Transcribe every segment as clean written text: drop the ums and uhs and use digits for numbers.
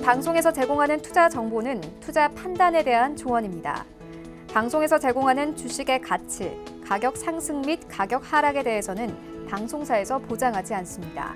방송에서 제공하는 투자 정보는 투자 판단에 대한 조언입니다. 방송에서 제공하는 주식의 가치, 가격 상승 및 가격 하락에 대해서는 방송사에서 보장하지 않습니다.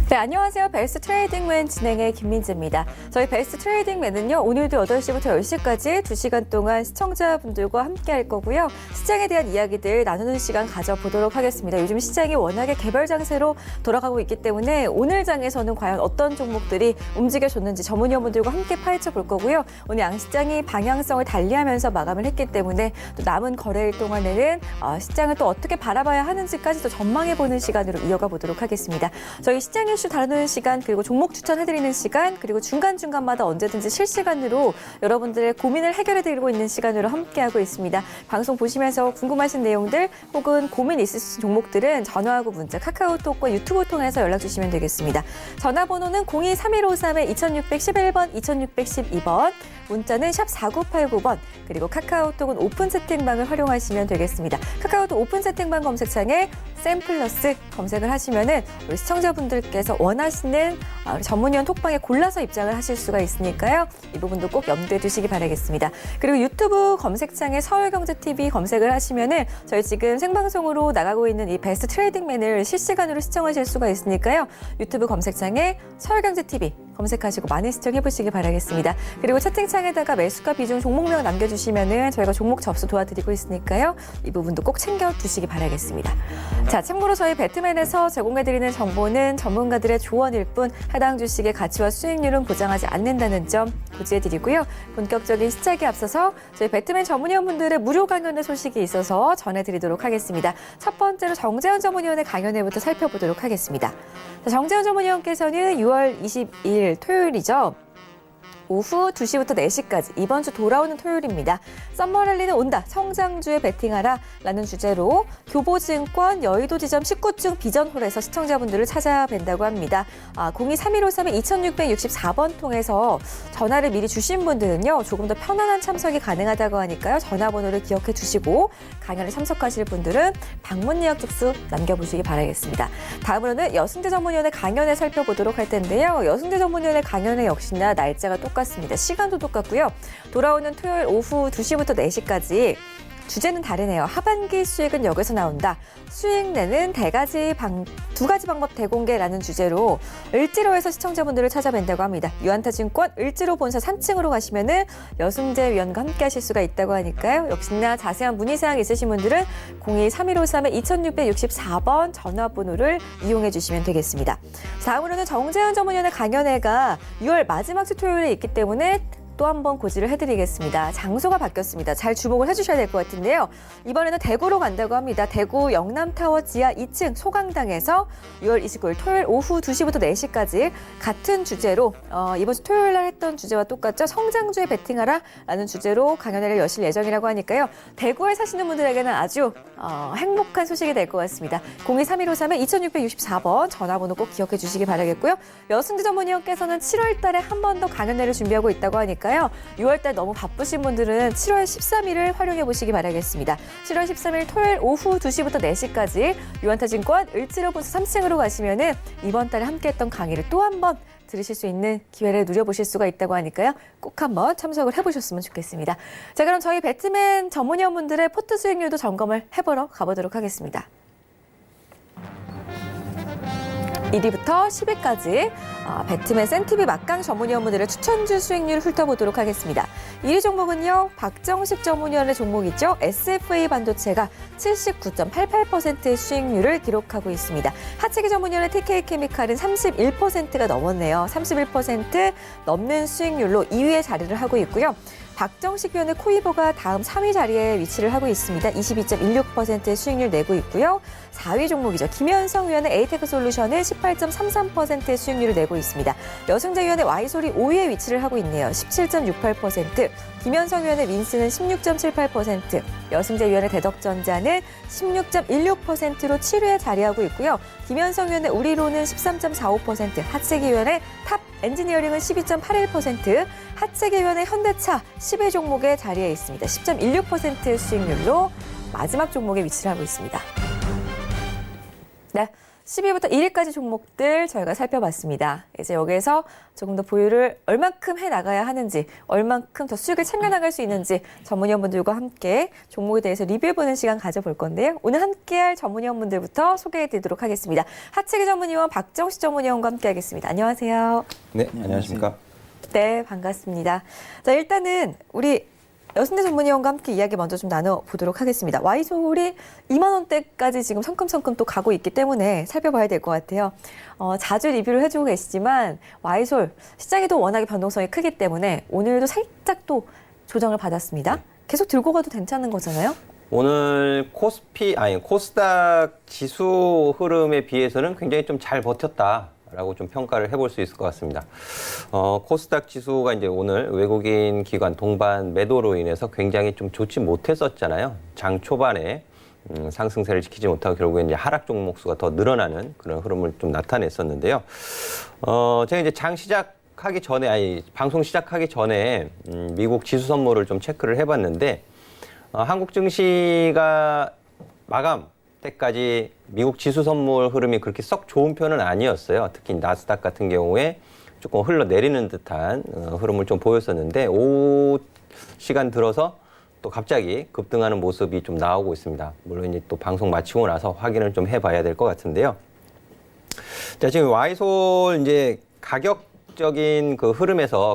네, 안녕하세요. 베스트 트레이딩맨 진행의 김민지입니다. 저희 베스트 트레이딩맨은요, 오늘도 8시부터 10시까지 2시간 동안 시청자분들과 함께 할 거고요. 시장에 대한 이야기들 나누는 시간 가져보도록 하겠습니다. 요즘 시장이 워낙에 개별 장세로 돌아가고 있기 때문에 오늘 장에서는 과연 어떤 종목들이 움직여줬는지 전문위원분들과 함께 파헤쳐 볼 거고요. 오늘 양시장이 방향성을 달리하면서 마감을 했기 때문에 또 남은 거래일 동안에는 시장을 또 어떻게 바라봐야 하는지까지도 전망해보는 시간으로 이어가 보도록 하겠습니다. 저희 시장 이슈 다루는 시간, 그리고 종목 추천해드리는 시간, 그리고 중간중간마다 언제든지 실시간으로 여러분들의 고민을 해결해드리고 있는 시간으로 함께하고 있습니다. 방송 보시면서 궁금하신 내용들 혹은 고민 있으신 종목들은 전화하고 문자, 카카오톡과 유튜브 통해서 연락 주시면 되겠습니다. 전화번호는 02-3153-2611번, 2612번, 문자는 샵 4989번, 그리고 카카오톡은 오픈 채팅방을 활용하시면 되겠습니다. 카카오톡 오픈 채팅방 검색창에 샘플러스 검색을 하시면은 우리 시청자분들께서 원하시는 전문위원 톡방에 골라서 입장을 하실 수가 있으니까요. 이 부분도 꼭 염두에 두시기 바라겠습니다. 그리고 유튜브 검색창에 서울경제TV 검색을 하시면은 저희 지금 생방송으로 나가고 있는 이 베스트 트레이딩맨을 실시간으로 시청하실 수가 있으니까요. 유튜브 검색창에 서울경제TV 검색하시고 많은 시청해 보시기 바라겠습니다. 그리고 채팅창에다가 매수가 비중 종목명 남겨주시면은 저희가 종목 접수 도와드리고 있으니까요. 이 부분도 꼭 챙겨두시기 바라겠습니다. 자, 참고로 저희 배트맨에서 제공해드리는 정보는 전문가들의 조언일 뿐 해당 주식의 가치와 수익률은 보장하지 않는다는 점 고지해드리고요. 본격적인 시작에 앞서서 저희 배트맨 전문위원분들의 무료 강연회 소식이 있어서 전해드리도록 하겠습니다. 첫 번째로 정재현 전문위원의 강연회부터 살펴보도록 하겠습니다. 자, 정재현 전문위원께서는 6월 22일 토요일이죠. 오후 2시부터 4시까지 이번 주 돌아오는 토요일입니다. 썸머랠리는 온다. 성장주에 베팅하라 라는 주제로 교보증권 여의도 지점 19층 비전홀에서 시청자분들을 찾아뵌다고 합니다. 02-3153-2664번 통해서 전화를 미리 주신 분들은요. 조금 더 편안한 참석이 가능하다고 하니까요. 전화번호를 기억해 주시고 강연에 참석하실 분들은 방문 예약 접수 남겨보시기 바라겠습니다. 다음으로는 여승재 전문위원의 강연을 살펴보도록 할 텐데요. 여승재 전문위원의 강연에 역시나 날짜가 똑같습니다. 시간도 똑같고요. 돌아오는 토요일 오후 2시부터 4시까지 주제는 다르네요. 하반기 수익은 여기서 나온다. 수익 내는 두 가지 방법 대공개라는 주제로 을지로에서 시청자분들을 찾아뵌다고 합니다. 유한타증권 을지로 본사 3층으로 가시면은 여승재 위원과 함께 하실 수가 있다고 하니까요. 역시나 자세한 문의사항 있으신 분들은 02-3153-2664번 전화번호를 이용해 주시면 되겠습니다. 다음으로는 정재현 전문위원의 강연회가 6월 마지막 주 토요일에 있기 때문에 또 한 번 고지를 해드리겠습니다. 장소가 바뀌었습니다. 잘 주목을 해주셔야 될 것 같은데요. 이번에는 대구로 간다고 합니다. 대구 영남타워 지하 2층 소강당에서 6월 29일 토요일 오후 2시부터 4시까지 같은 주제로 이번 주 토요일 날 했던 주제와 똑같죠. 성장주에 베팅하라 라는 주제로 강연회를 여실 예정이라고 하니까요. 대구에 사시는 분들에게는 아주 행복한 소식이 될 것 같습니다. 02-3153-2664번 전화번호 꼭 기억해 주시기 바라겠고요. 여승재 전문위원께서는 7월 달에 한 번 더 강연회를 준비하고 있다고 하니까 6월달 너무 바쁘신 분들은 7월 13일을 활용해 보시기 바라겠습니다. 7월 13일 토요일 오후 2시부터 4시까지 유한타증권 을지로 본사 3층으로 가시면은 이번 달에 함께했던 강의를 또 한 번 들으실 수 있는 기회를 누려보실 수가 있다고 하니까요. 꼭 한번 참석을 해보셨으면 좋겠습니다. 자, 그럼 저희 배트맨 전문위원분들의 포트 수익률도 점검을 해보러 가보도록 하겠습니다. 1위부터 10위까지 배트맨 센티비 막강 전문위원분들의 추천주 수익률을 훑어보도록 하겠습니다. 1위 종목은요. 박정식 전문위원의 종목이죠. SFA 반도체가 79.88%의 수익률을 기록하고 있습니다. 하체기 전문위원의 TK케미칼은 31%가 넘었네요. 31% 넘는 수익률로 2위에 자리를 하고 있고요. 박정식 위원의 코이버가 다음 3위 자리에 위치를 하고 있습니다. 22.16%의 수익률 내고 있고요. 4위 종목이죠. 김현성 위원의 에이테크 솔루션은 18.33%의 수익률을 내고 있습니다. 여승재 위원의 와이솔이 5위에 위치를 하고 있네요. 17.68%. 김현성 위원의 윈스는 16.78%, 여승재 위원의 대덕전자는 16.16%로 7위에 자리하고 있고요. 김현성 위원의 우리로는 13.45%, 하체기 위원의 탑 엔지니어링은 12.81%, 하체기 위원의 현대차 10위 종목의 자리에 있습니다. 10.16%의 수익률로 마지막 종목에 위치를 하고 있습니다. 네, 10위부터 1위까지 종목들 저희가 살펴봤습니다. 이제 여기에서 조금 더 보유를 얼만큼 해나가야 하는지, 얼만큼 더 수익을 챙겨나갈 수 있는지 전문위원분들과 함께 종목에 대해서 리뷰해보는 시간 가져볼 건데요. 오늘 함께할 전문위원분들부터 소개해드리도록 하겠습니다. 하채기 전문위원 박정식 전문위원과 함께하겠습니다. 안녕하세요. 네, 안녕하십니까. 네, 반갑습니다. 자, 일단은 우리 여순대 전문위원과 함께 이야기 먼저 좀 나눠보도록 하겠습니다. 와이솔이 2만 원대까지 지금 성큼성큼 또 가고 있기 때문에 살펴봐야 될 것 같아요. 자주 리뷰를 해주고 계시지만 와이솔 시장에도 워낙에 변동성이 크기 때문에 오늘도 살짝 또 조정을 받았습니다. 계속 들고 가도 괜찮은 거잖아요? 오늘 코스닥 지수 흐름에 비해서는 굉장히 좀 잘 버텼다라고 좀 평가를 해볼 수 있을 것 같습니다. 코스닥 지수가 이제 오늘 외국인 기관 동반 매도로 인해서 굉장히 좀 좋지 못했었잖아요. 장 초반에 상승세를 지키지 못하고 결국에 이제 하락 종목 수가 더 늘어나는 그런 흐름을 좀 나타냈었는데요. 제가 이제 방송 시작하기 전에 미국 지수 선물을 좀 체크를 해봤는데 한국 증시가 마감 때까지 미국 지수 선물 흐름이 그렇게 썩 좋은 편은 아니었어요. 특히 나스닥 같은 경우에 조금 흘러내리는 듯한 흐름을 좀 보였었는데 오후 시간 들어서 또 갑자기 급등하는 모습이 좀 나오고 있습니다. 물론 이제 또 방송 마치고 나서 확인을 좀 해봐야 될 것 같은데요. 자, 지금 와이솔 이제 가격적인 그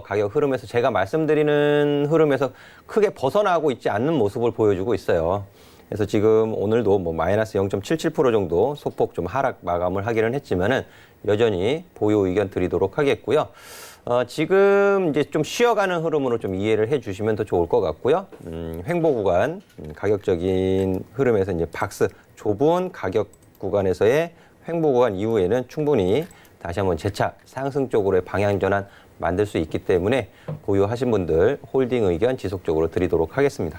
가격 흐름에서 제가 말씀드리는 흐름에서 크게 벗어나고 있지 않는 모습을 보여주고 있어요. 그래서 지금 오늘도 뭐 마이너스 0.77% 정도 소폭 좀 하락 마감을 하기는 했지만은 여전히 보유 의견 드리도록 하겠고요. 지금 이제 좀 쉬어가는 흐름으로 좀 이해를 해주시면 더 좋을 것 같고요. 횡보 구간, 가격적인 흐름에서 이제 좁은 가격 구간에서의 횡보 구간 이후에는 충분히 다시 한번 재차 상승 쪽으로의 방향 전환 만들 수 있기 때문에 보유하신 분들 홀딩 의견 지속적으로 드리도록 하겠습니다.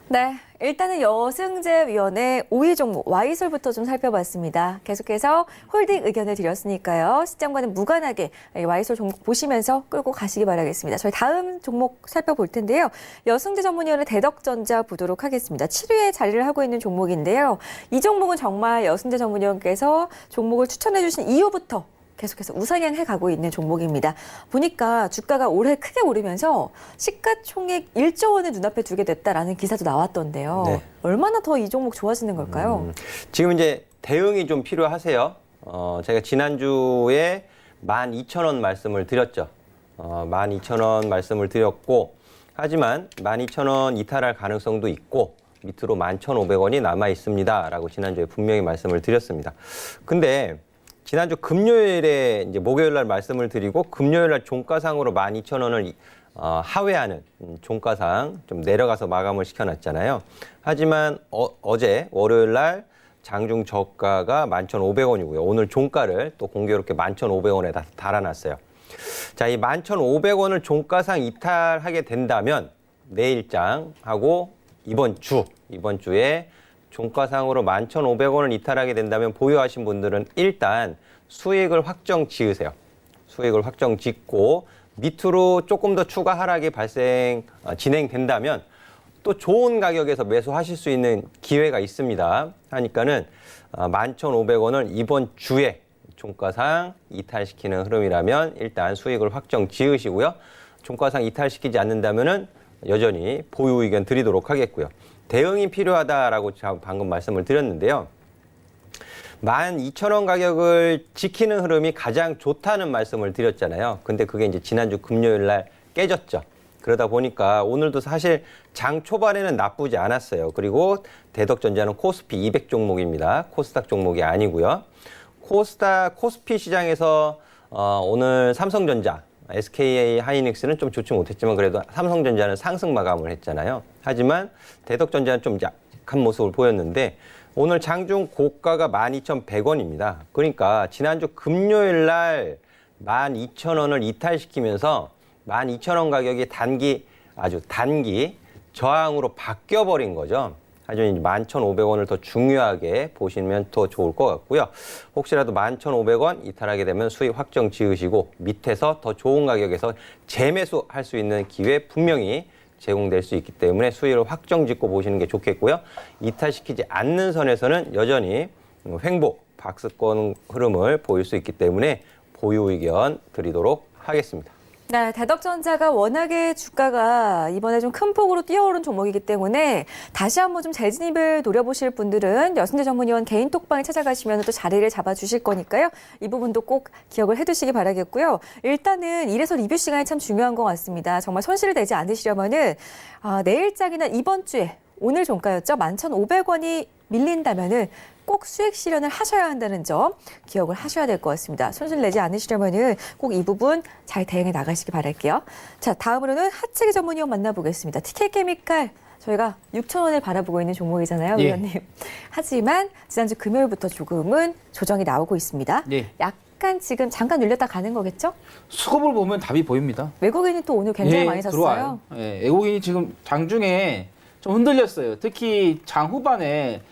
네, 일단은 여승재위원회 5위 종목 와이솔부터 좀 살펴봤습니다. 계속해서 홀딩 의견을 드렸으니까요. 시장과는 무관하게 와이솔 종목 보시면서 끌고 가시기 바라겠습니다. 저희 다음 종목 살펴볼 텐데요. 여승재 전문위원회 대덕전자 보도록 하겠습니다. 7위에 자리를 하고 있는 종목인데요. 이 종목은 정말 여승재 전문위원께서 종목을 추천해 주신 이후부터 계속해서 우상향해 가고 있는 종목입니다. 보니까 주가가 올해 크게 오르면서 시가총액 1조 원을 눈앞에 두게 됐다라는 기사도 나왔던데요. 네. 얼마나 더 이 종목 좋아지는 걸까요? 지금 이제 대응이 좀 필요하세요. 제가 지난주에 12,000원 말씀을 드렸죠. 12,000원 말씀을 드렸고, 하지만 12,000원 이탈할 가능성도 있고, 밑으로 11,500원이 남아 있습니다. 라고 지난주에 분명히 말씀을 드렸습니다. 근데 지난주 금요일에 이제 목요일 날 말씀을 드리고 금요일 날 종가상으로 12,000원을 하회하는 종가상 좀 내려가서 마감을 시켜놨잖아요. 하지만 어제 월요일 날 장중 저가가 11,500원이고요. 오늘 종가를 또 공교롭게 11,500원에 달아놨어요. 자, 이 11,500원을 종가상 이탈하게 된다면 내일장하고 이번 주에 종가상으로 11,500원을 이탈하게 된다면 보유하신 분들은 일단 수익을 확정 지으세요. 수익을 확정 짓고 밑으로 조금 더 추가 하락이 진행된다면 또 좋은 가격에서 매수하실 수 있는 기회가 있습니다. 하니까는 11,500원을 이번 주에 종가상 이탈시키는 흐름이라면 일단 수익을 확정 지으시고요. 종가상 이탈시키지 않는다면은 여전히 보유 의견 드리도록 하겠고요. 대응이 필요하다라고 방금 말씀을 드렸는데요. 12,000원 가격을 지키는 흐름이 가장 좋다는 말씀을 드렸잖아요. 근데 그게 이제 지난주 금요일 날 깨졌죠. 그러다 보니까 오늘도 사실 장 초반에는 나쁘지 않았어요. 그리고 대덕전자는 코스피 200 종목입니다. 코스닥 종목이 아니고요. 코스피 시장에서 오늘 삼성전자, SK 하이닉스는 좀 좋지 못했지만 그래도 삼성전자는 상승 마감을 했잖아요. 하지만 대덕전자는 좀 약한 모습을 보였는데 오늘 장중 고가가 12,100원입니다. 그러니까 지난주 금요일 날 12,000원을 이탈시키면서 12,000원 가격이 아주 단기 저항으로 바뀌어버린 거죠. 하지만 11,500원을 더 중요하게 보시면 더 좋을 것 같고요. 혹시라도 11,500원 이탈하게 되면 수익 확정 지으시고 밑에서 더 좋은 가격에서 재매수할 수 있는 기회 분명히 제공될 수 있기 때문에 수익을 확정 짓고 보시는 게 좋겠고요. 이탈시키지 않는 선에서는 여전히 횡보 박스권 흐름을 보일 수 있기 때문에 보유 의견 드리도록 하겠습니다. 네, 대덕전자가 워낙에 주가가 이번에 좀 큰 폭으로 뛰어오른 종목이기 때문에 다시 한번 좀 재진입을 노려보실 분들은 여순재 전문위원 개인 톡방에 찾아가시면 또 자리를 잡아주실 거니까요. 이 부분도 꼭 기억을 해두시기 바라겠고요. 일단은 이래서 리뷰 시간이 참 중요한 것 같습니다. 정말 손실을 내지 않으시려면은 내일장이나 이번 주에 오늘 종가였죠. 11,500원이 밀린다면은 꼭 수익 실현을 하셔야 한다는 점 기억을 하셔야 될 것 같습니다. 손실 내지 않으시려면은 꼭 이 부분 잘 대응해 나가시기 바랄게요. 자, 다음으로는 하체기 전문위원 만나보겠습니다. TK케미칼 저희가 6,000원을 바라보고 있는 종목이잖아요, 예. 위원님. 하지만 지난주 금요일부터 조금은 조정이 나오고 있습니다. 예. 약간 지금 잠깐 늘렸다 가는 거겠죠? 수급을 보면 답이 보입니다. 외국인이 또 오늘 굉장히 많이 샀어요. 들어와요. 예, 외국인이 지금 장중에 좀 흔들렸어요. 특히 장 후반에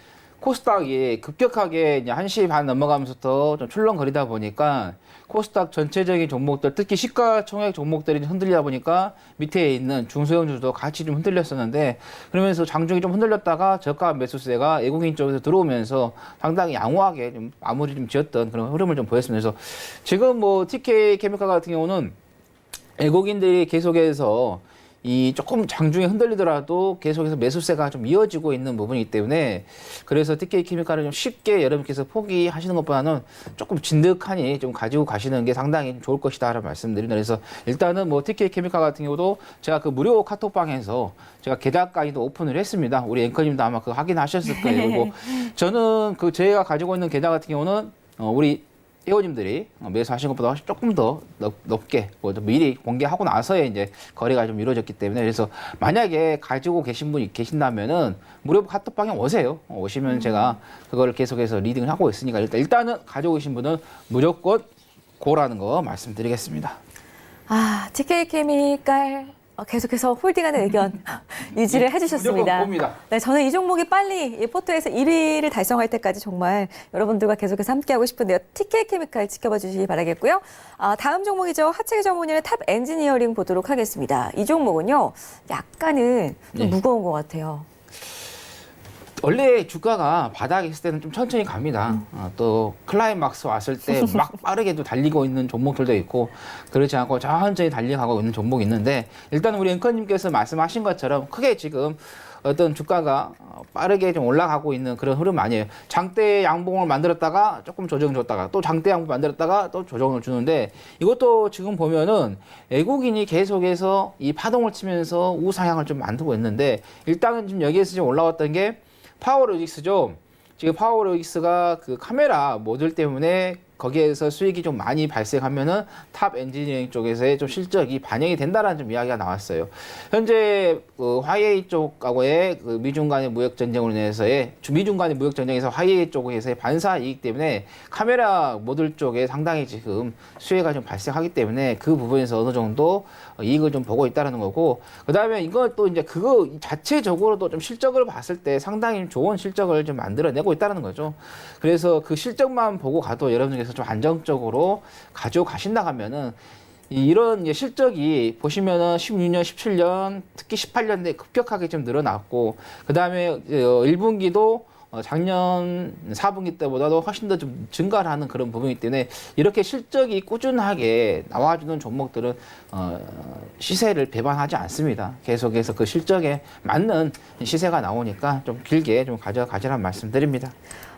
코스닥이 급격하게 이제 1시 반 넘어가면서부터 좀 출렁거리다 보니까 코스닥 전체적인 종목들, 특히 시가총액 종목들이 흔들리다 보니까 밑에 있는 중소형주도 같이 좀 흔들렸었는데 그러면서 장중이 좀 흔들렸다가 저가 매수세가 외국인 쪽에서 들어오면서 상당히 양호하게 좀 마무리 좀 지었던 그런 흐름을 좀 보였습니다. 그래서 지금 뭐 TK케미칼 같은 경우는 외국인들이 계속해서 이 조금 장중에 흔들리더라도 계속해서 매수세가 좀 이어지고 있는 부분이기 때문에 그래서 TK케미칼을 좀 쉽게 여러분께서 포기하시는 것보다는 조금 진득하니 좀 가지고 가시는 게 상당히 좋을 것이다라는 말씀드립니다. 그래서 일단은 뭐 TK케미칼 같은 경우도 제가 그 무료 카톡방에서 제가 계좌까지도 오픈을 했습니다. 우리 앵커님도 아마 그거 확인하셨을 거예요. 그리고 저는 그 제가 가지고 있는 계좌 같은 경우는 우리 회원님들이 매수하신 것보다 조금 더 높게 미리 공개하고 나서야 이제 거래가 좀 이루어졌기 때문에 그래서 만약에 가지고 계신 분이 계신다면은 무료 카톡방에 오세요. 오시면 제가 그거를 계속해서 리딩을 하고 있으니까 일단은 가지고 계신 분은 무조건 고라는 거 말씀드리겠습니다. TK케미칼 계속해서 홀딩하는 의견 유지를 해주셨습니다. 무조건 봅니다. 네, 저는 이 종목이 빨리 이 포트에서 1위를 달성할 때까지 정말 여러분들과 계속해서 함께하고 싶은데요. TK케미칼 지켜봐 주시기 바라겠고요. 다음 종목이죠. 하체기 전문위원의 탑 엔지니어링 보도록 하겠습니다. 이 종목은요, 약간은 좀 무거운 것 같아요. 원래 주가가 바닥에 있을 때는 좀 천천히 갑니다. 또 클라이막스 왔을 때 막 빠르게도 달리고 있는 종목들도 있고 그렇지 않고 천천히 달려가고 있는 종목이 있는데 일단 우리 앵커님께서 말씀하신 것처럼 크게 지금 어떤 주가가 빠르게 좀 올라가고 있는 그런 흐름 아니에요. 장대 양봉을 만들었다가 조금 조정 줬다가 또 장대 양봉 만들었다가 또 조정을 주는데 이것도 지금 보면은 외국인이 계속해서 이 파동을 치면서 우상향을 좀 만들고 있는데 일단은 지금 여기에서 좀 올라왔던 게 파워로직스죠. 지금 파워로직스가 그 카메라 모듈 때문에 거기에서 수익이 좀 많이 발생하면은 탑 엔지니어링 쪽에서의 좀 실적이 반영이 된다라는 좀 이야기가 나왔어요. 현재 그 화웨이 쪽하고의 그 미중 간의 무역 전쟁으로 인해서의 미중 간의 무역 전쟁에서 화웨이 쪽에서의 반사 이익 때문에 카메라 모듈 쪽에 상당히 지금 수혜가 좀 발생하기 때문에 그 부분에서 어느 정도 이익을 좀 보고 있다는 거고 그다음에 이건 또 이제 그거 자체적으로도 좀 실적을 봤을 때 상당히 좋은 실적을 좀 만들어내고 있다는 거죠. 그래서 그 실적만 보고 가도 여러분들께서 좀 안정적으로 가지고 가신다 하면은 이런 실적이 보시면은 16년, 17년, 특히 18년대 급격하게 좀 늘어났고 그다음에 1분기도 작년 4분기 때보다도 훨씬 더 좀 증가를 하는 그런 부분이기 때문에 이렇게 실적이 꾸준하게 나와주는 종목들은 시세를 배반하지 않습니다. 계속해서 그 실적에 맞는 시세가 나오니까 좀 길게 좀 가져가시라는 말씀드립니다.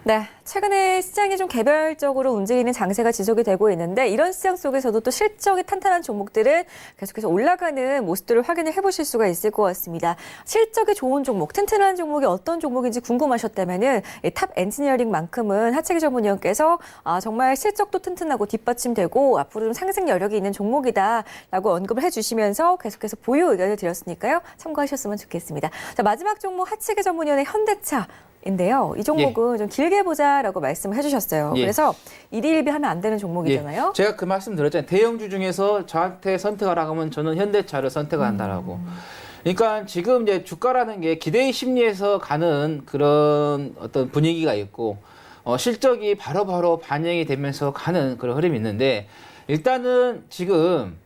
네, 최근에 시장이 좀 개별적으로 움직이는 장세가 지속이 되고 있는데 이런 시장 속에서도 또 실적이 탄탄한 종목들은 계속해서 올라가는 모습들을 확인을 해보실 수가 있을 것 같습니다. 실적이 좋은 종목, 튼튼한 종목이 어떤 종목인지 궁금하셨다면은 탑 엔지니어링만큼은 하체기 전문위원께서 정말 실적도 튼튼하고 뒷받침되고 앞으로 좀 상승 여력이 있는 종목이다라고 언급을 해주시면서 계속해서 보유 의견을 드렸으니까요. 참고하셨으면 좋겠습니다. 자, 마지막 종목 하체기 전문위원의 현대차. 인데요. 이 종목은 좀 길게 보자라고 말씀을 해주셨어요. 그래서 일희일비하면 안 되는 종목이잖아요. 제가 그 말씀 드렸잖아요. 대형주 중에서 저한테 선택하라고 하면 저는 현대차를 선택한다라고. 그러니까 지금 이제 주가라는 게 기대의 심리에서 가는 그런 어떤 분위기가 있고 실적이 바로바로 반영이 되면서 가는 그런 흐름이 있는데 일단은 지금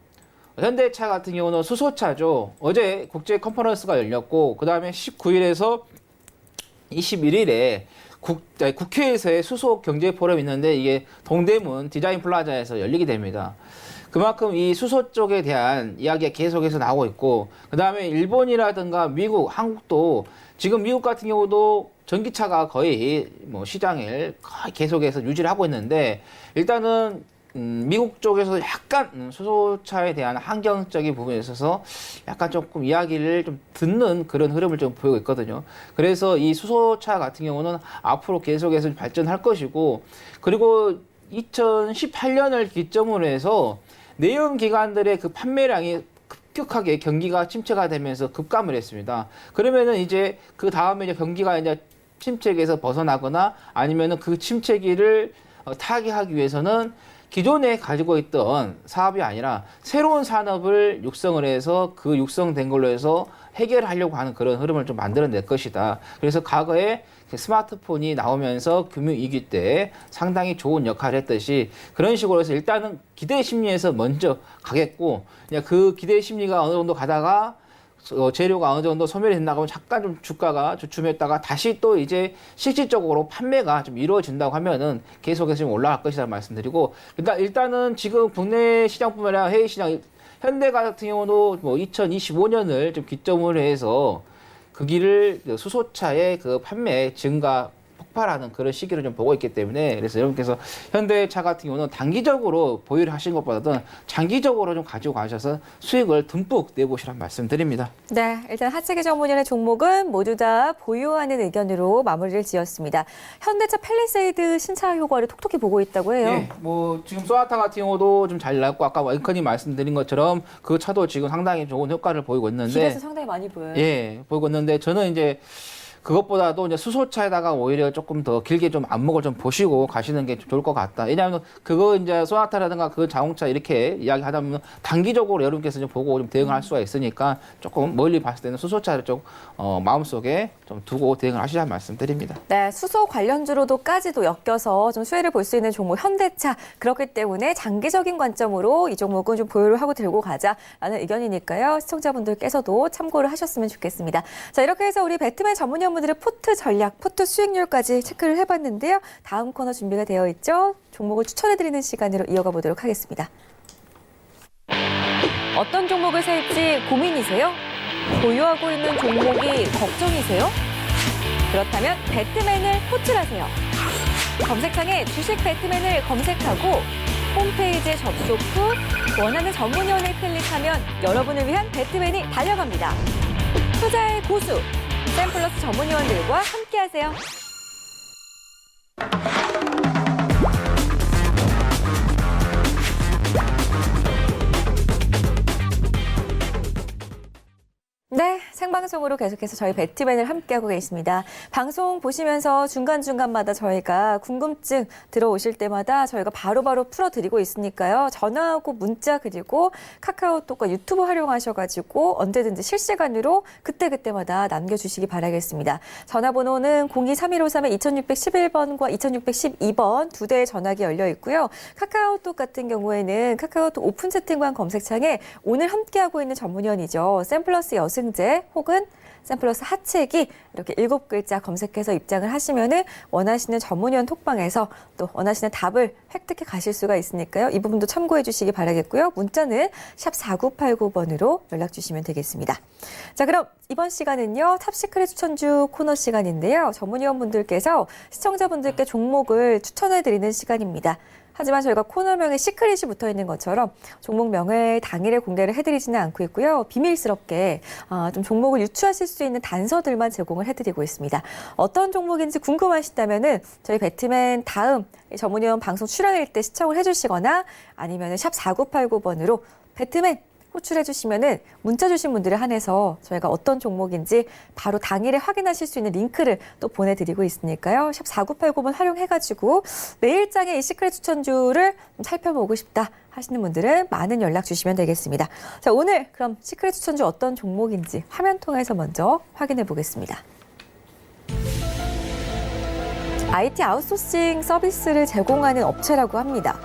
현대차 같은 경우는 수소차죠. 어제 국제 컨퍼런스가 열렸고 그 다음에 19일에서 21일에 국회에서의 수소 경제 포럼이 있는데 이게 동대문 디자인 플라자에서 열리게 됩니다. 그만큼 이 수소 쪽에 대한 이야기가 계속해서 나오고 있고, 그 다음에 일본이라든가 미국, 한국도 지금 미국 같은 경우도 전기차가 거의 뭐 시장을 거의 계속해서 유지를 하고 있는데, 일단은 미국 쪽에서 약간 수소차에 대한 환경적인 부분에 있어서 약간 조금 이야기를 좀 듣는 그런 흐름을 좀 보이고 있거든요. 그래서 이 수소차 같은 경우는 앞으로 계속해서 발전할 것이고, 그리고 2018년을 기점으로 해서 내연기관들의 그 판매량이 급격하게 경기가 침체가 되면서 급감을 했습니다. 그러면은 이제 그 다음에 이제 경기가 이제 침체기에서 벗어나거나 아니면은 그 침체기를 타개하기 위해서는 기존에 가지고 있던 사업이 아니라 새로운 산업을 육성을 해서 그 육성된 걸로 해서 해결하려고 하는 그런 흐름을 좀 만들어낼 것이다. 그래서 과거에 스마트폰이 나오면서 금융위기 때 상당히 좋은 역할을 했듯이 그런 식으로 해서 일단은 기대 심리에서 먼저 가겠고, 그냥 그 기대 심리가 어느 정도 가다가 재료가 어느 정도 소멸이 된다고 하면 잠깐 좀 주가가 주춤했다가 다시 또 이제 실질적으로 판매가 좀 이루어진다고 하면은 계속해서 좀 올라갈 것이라는 말씀드리고, 일단은 지금 국내 시장뿐만 아니라 해외 시장, 현대 같은 경우도 뭐 2025년을 좀 기점으로 해서 그 길을 수소차의 그 판매 증가 폭발하는 그런 시기를 좀 보고 있기 때문에, 그래서 여러분께서 현대차 같은 경우는 단기적으로 보유를 하신 것보다는 장기적으로 좀 가지고 가셔서 수익을 듬뿍 내보시라는 말씀드립니다. 네, 일단 하체기 전문연의 종목은 모두 다 보유하는 의견으로 마무리를 지었습니다. 현대차 팰리세이드 신차 효과를 톡톡히 보고 있다고 해요. 예, 뭐 지금 소나타 같은 경우도 좀 잘 나왔고, 아까 앵커님 말씀드린 것처럼 그 차도 지금 상당히 좋은 효과를 보이고 있는데, 길에서 상당히 많이 보여요. 예, 보이고 있는데 저는 이제 그것보다도 이제 수소차에다가 오히려 조금 더 길게 좀 안목을 좀 보시고 가시는 게 좋을 것 같다. 왜냐하면 그거 이제 소나타라든가 그 자동차 이렇게 이야기하다 보면 단기적으로 여러분께서 좀 보고 좀 대응을 할 수가 있으니까 조금 멀리 봤을 때는 수소차를 좀 마음속에 좀 두고 대응을 하시라는 말씀드립니다. 네, 수소 관련주로도까지도 엮여서 좀 수혜를 볼 수 있는 종목 현대차. 그렇기 때문에 장기적인 관점으로 이 종목은 좀 보유를 하고 들고 가자라는 의견이니까요. 시청자분들께서도 참고를 하셨으면 좋겠습니다. 자, 이렇게 해서 우리 배트맨 전문위원분들의 포트 전략, 포트 수익률까지 체크를 해봤는데요. 다음 코너 준비가 되어 있죠. 종목을 추천해드리는 시간으로 이어가 보도록 하겠습니다. 어떤 종목을 살지 고민이세요? 보유하고 있는 종목이 걱정이세요? 그렇다면 배트맨을 호출하세요. 검색창에 주식 배트맨을 검색하고 홈페이지에 접속 후 원하는 전문위원을 클릭하면 여러분을 위한 배트맨이 달려갑니다. 투자의 고수, 샘플러스 전문위원들과 함께하세요. 네, 생방송으로 계속해서 저희 배트맨을 함께하고 계십니다. 방송 보시면서 중간중간마다 저희가 궁금증 들어오실 때마다 저희가 바로바로 풀어드리고 있으니까요. 전화하고 문자 그리고 카카오톡과 유튜브 활용하셔가지고 언제든지 실시간으로 그때그때마다 남겨주시기 바라겠습니다. 전화번호는 023153-2611번과 2612번 두 대의 전화기 열려 있고요. 카카오톡 같은 경우에는 카카오톡 오픈 채팅방 검색창에 오늘 함께하고 있는 전문위원이죠. 샘플러스 여승 제 혹은 샘플러스 하체기 이렇게 7글자 검색해서 입장을 하시면은 원하시는 전문위원 톡방에서 또 원하시는 답을 획득해 가실 수가 있으니까요. 이 부분도 참고해 주시기 바라겠고요. 문자는 샵 4989번으로 연락 주시면 되겠습니다. 자, 그럼 이번 시간은요. 탑시크릿 추천주 코너 시간인데요. 전문위원분들께서 시청자분들께 종목을 추천해 드리는 시간입니다. 하지만 저희가 코너명에 시크릿이 붙어있는 것처럼 종목명을 당일에 공개를 해드리지는 않고 있고요. 비밀스럽게 좀 종목을 유추하실 수 있는 단서들만 제공을 해드리고 있습니다. 어떤 종목인지 궁금하시다면 저희 배트맨 다음 전문위원 방송 출연일 때 시청을 해주시거나 아니면 샵 4989번으로 배트맨 호출해 주시면은 문자 주신 분들에 한해서 저희가 어떤 종목인지 바로 당일에 확인하실 수 있는 링크를 또 보내드리고 있으니까요. 샵 4989번 활용해가지고 매일장의 이 시크릿 추천주를 좀 살펴보고 싶다 하시는 분들은 많은 연락 주시면 되겠습니다. 자, 오늘 그럼 시크릿 추천주 어떤 종목인지 화면 통해서 먼저 확인해 보겠습니다. IT 아웃소싱 서비스를 제공하는 업체라고 합니다.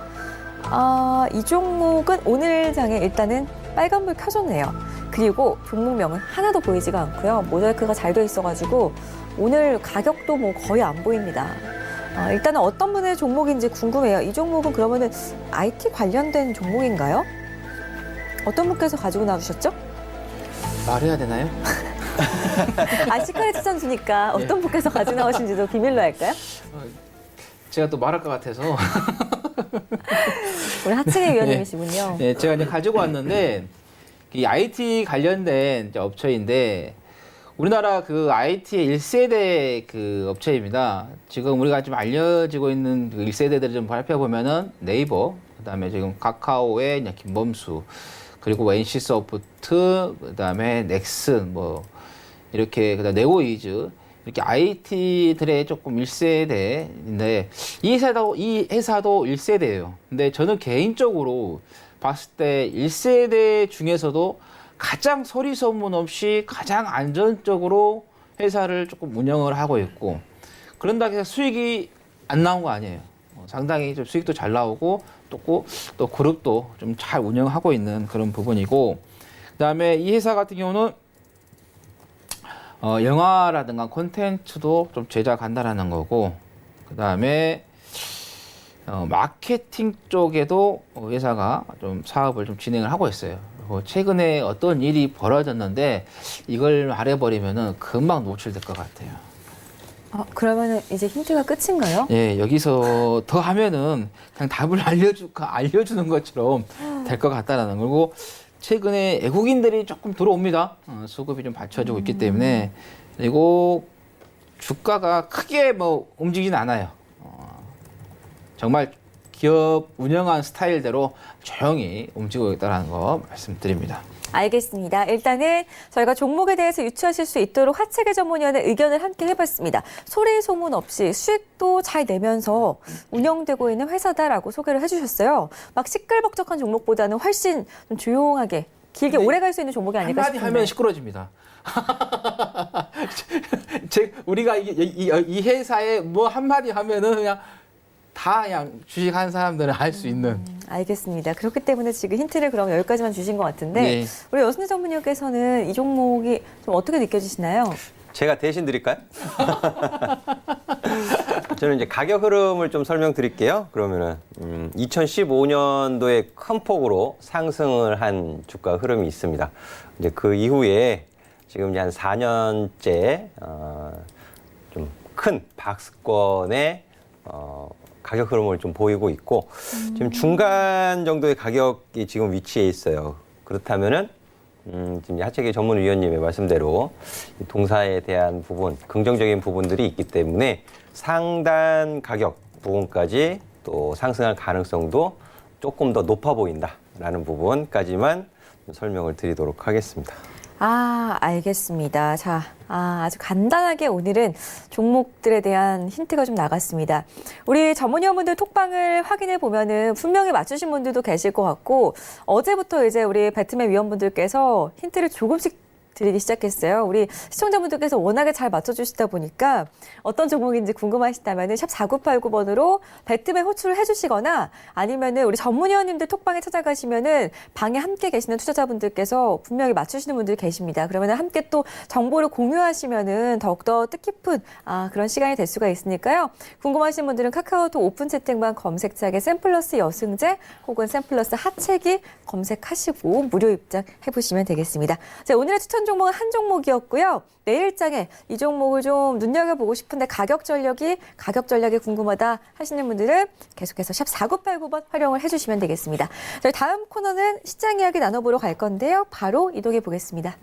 이 종목은 오늘 장에 일단은 빨간불 켜졌네요. 그리고 종목명은 하나도 보이지가 않고요. 모자이크가 잘 돼 있어가지고 오늘 가격도 뭐 거의 안 보입니다. 일단은 어떤 분의 종목인지 궁금해요. 이 종목은 그러면은 IT 관련된 종목인가요? 어떤 분께서 가지고 나오셨죠? 말해야 되나요? 시크릿 선수니까 어떤 분께서 가지고 나오신지도 비밀로 할까요? 제가 또 말할 것 같아서 우리 하층의 위원님이시군요. 네, 제가 이제 가지고 왔는데 이 IT 관련된 이제 업체인데 우리나라 그 IT의 1세대 그 업체입니다. 지금 우리가 좀 알려지고 있는 그 1세대들을 좀 살펴보면은 네이버, 그다음에 지금 카카오의 이제 김범수, 그리고 NC소프트, 그다음에 넥슨, 뭐 이렇게 그다음 네오이즈 이렇게 IT들의 조금 1세대인데 이 회사도 1세대예요. 근데 저는 개인적으로 봤을 때 1세대 중에서도 가장 소리 소문 없이 가장 안전적으로 회사를 조금 운영을 하고 있고, 그런다고 해서 수익이 안 나온 거 아니에요. 상당히 좀 수익도 잘 나오고 또 그룹도 좀 잘 운영하고 있는 그런 부분이고, 그다음에 이 회사 같은 경우는 영화라든가 콘텐츠도 좀 제작한다라는 거고, 그다음에 마케팅 쪽에도 회사가 좀 사업을 좀 진행을 하고 있어요. 최근에 어떤 일이 벌어졌는데 이걸 말해버리면은 금방 노출될 것 같아요. 그러면은 이제 힌트가 끝인가요? 예, 여기서 더 하면은 그냥 답을 알려주는 것처럼 될 것 같다라는 거고, 최근에 외국인들이 조금 들어옵니다. 수급이 좀 받쳐지고 있기 때문에. 그리고 주가가 크게 뭐 움직이진 않아요. 정말 기업 운영한 스타일대로 조용히 움직이고 있다는 거 말씀드립니다. 알겠습니다. 일단은 저희가 종목에 대해서 유추하실 수 있도록 하체계 전문위원의 의견을 함께 해봤습니다. 소리 소문 없이 수익도 잘 내면서 운영되고 있는 회사다라고 소개를 해주셨어요. 막 시끌벅적한 종목보다는 훨씬 좀 조용하게 길게 오래 갈 수 있는 종목이 아닐까 한마디 싶은데. 하면 시끄러집니다. 우리가 이 회사에 뭐 한마디 하면은 그냥 주식한 사람들은 알 수 있는. 알겠습니다. 그렇기 때문에 지금 힌트를 그럼 여기까지만 주신 것 같은데 네. 우리 여순희 전문위원께서는 이 종목이 좀 어떻게 느껴지시나요? 제가 대신 드릴까요? 저는 이제 가격 흐름을 좀 설명드릴게요. 그러면은 2015년도에 큰 폭으로 상승을 한 주가 흐름이 있습니다. 이제 그 이후에 지금 이제 한 4년째 좀 큰 박스권의 가격 흐름을 좀 보이고 있고, 지금 중간 정도의 가격이 지금 위치해 있어요. 그렇다면은 지금 하체계 전문위원님의 말씀대로 동사에 대한 부분, 긍정적인 부분들이 있기 때문에 상단 가격 부분까지 또 상승할 가능성도 조금 더 높아 보인다라는 부분까지만 설명을 드리도록 하겠습니다. 알겠습니다. 자, 아주 간단하게 오늘은 종목들에 대한 힌트가 좀 나갔습니다. 우리 전문위원분들 톡방을 확인해 보면은 분명히 맞추신 분들도 계실 것 같고, 어제부터 이제 우리 배트맨 위원분들께서 힌트를 조금씩 드리기 시작했어요. 우리 시청자분들께서 워낙에 잘 맞춰주시다 보니까 어떤 종목인지 궁금하시다면 샵 4989번으로 배트맨 호출을 해주시거나 아니면은 우리 전문위원님들 톡방에 찾아가시면은 방에 함께 계시는 투자자분들께서 분명히 맞추시는 분들이 계십니다. 그러면 함께 또 정보를 공유하시면은 더욱더 뜻깊은 그런 시간이 될 수가 있으니까요. 궁금하신 분들은 카카오톡 오픈 채팅방 검색창에 샘플러스 여승제 혹은 샘플러스 하체기 검색하시고 무료 입장해보시면 되겠습니다. 자, 오늘의 추천 종목은 한 종목이었고요. 내일장에 이 종목을 좀 눈여겨보고 싶은데 가격 전략이 궁금하다 하시는 분들은 계속해서 샵 4989번 활용을 해주시면 되겠습니다. 저희 다음 코너는 시장 이야기 나눠보러 갈 건데요. 바로 이동해 보겠습니다.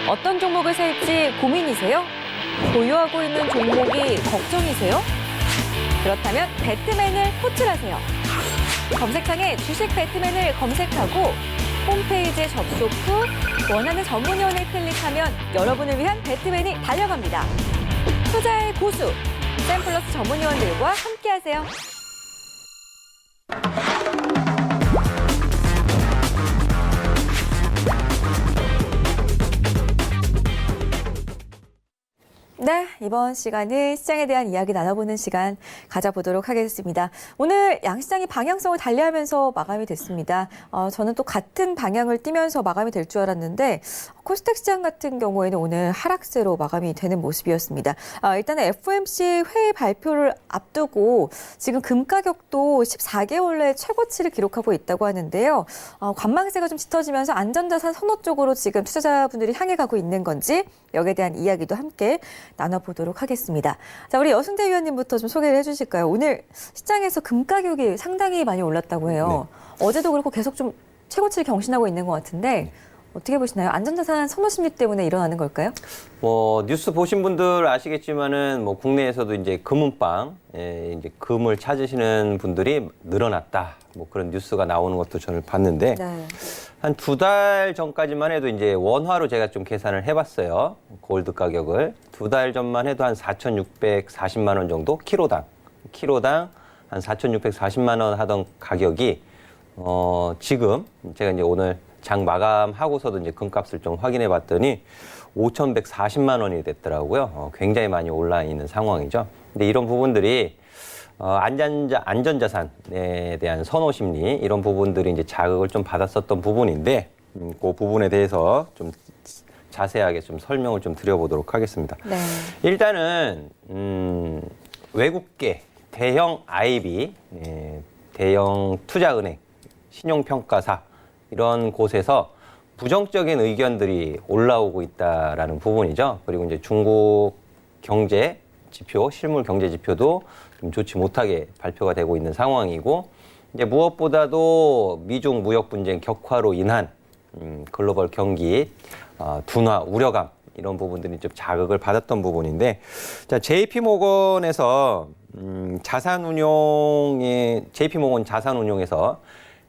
어떤 종목을 살지 고민이세요? 보유하고 있는 종목이 걱정이세요? 그렇다면 배트맨을 호출하세요. 검색창에 주식 배트맨을 검색하고 홈페이지에 접속 후 원하는 전문위원을 클릭하면 여러분을 위한 배트맨이 달려갑니다. 투자의 고수, 샘플러스 전문위원들과 함께하세요. 네, 이번 시간은 시장에 대한 이야기 나눠보는 시간 가져보도록 하겠습니다. 오늘 양시장이 방향성을 달리하면서 마감이 됐습니다. 저는 또 같은 방향을 띠면서 마감이 될 줄 알았는데 코스닥 시장 같은 경우에는 오늘 하락세로 마감이 되는 모습이었습니다. 일단은 FOMC 회의 발표를 앞두고 지금 금 가격도 14개월 내 최고치를 기록하고 있다고 하는데요. 관망세가 좀 짙어지면서 안전자산 선호 쪽으로 지금 투자자분들이 향해 가고 있는 건지 여기에 대한 이야기도 함께 나눠보도록 하겠습니다. 자, 우리 여승대 위원님부터 좀 소개를 해주실까요? 오늘 시장에서 금 가격이 상당히 많이 올랐다고 해요. 어제도 그렇고 계속 좀 최고치를 경신하고 있는 것 같은데 어떻게 보시나요? 안전자산 선호 심리 때문에 일어나는 걸까요? 뉴스 보신 분들 아시겠지만은 국내에서도 이제 금은방, 이제 금을 찾으시는 분들이 늘어났다. 그런 뉴스가 나오는 것도 저는 봤는데 네. 한 2달 전까지만 해도 이제 원화로 제가 좀 계산을 해봤어요. 골드 가격을 2달 전만 해도 한 4,640만 원 정도 키로당 한 4,640만 원 하던 가격이 지금 제가 이제 오늘 장 마감하고서도 이제 금값을 좀 확인해 봤더니 5,140만 원이 됐더라고요. 굉장히 많이 올라 있는 상황이죠. 근데 이런 부분들이 안전자산에 대한 선호 심리 이런 부분들이 이제 자극을 좀 받았었던 부분인데 그 부분에 대해서 좀 자세하게 좀 설명을 좀 드려보도록 하겠습니다. 네. 일단은 외국계 대형 IB, 대형 투자은행, 신용평가사 이런 곳에서 부정적인 의견들이 올라오고 있다라는 부분이죠. 그리고 이제 중국 경제 지표, 실물 경제 지표도 좀 좋지 못하게 발표가 되고 있는 상황이고, 이제 무엇보다도 미중 무역 분쟁 격화로 인한 글로벌 경기 둔화 우려감 이런 부분들이 좀 자극을 받았던 부분인데, 자, JP모건에서 JP모건 자산운용에서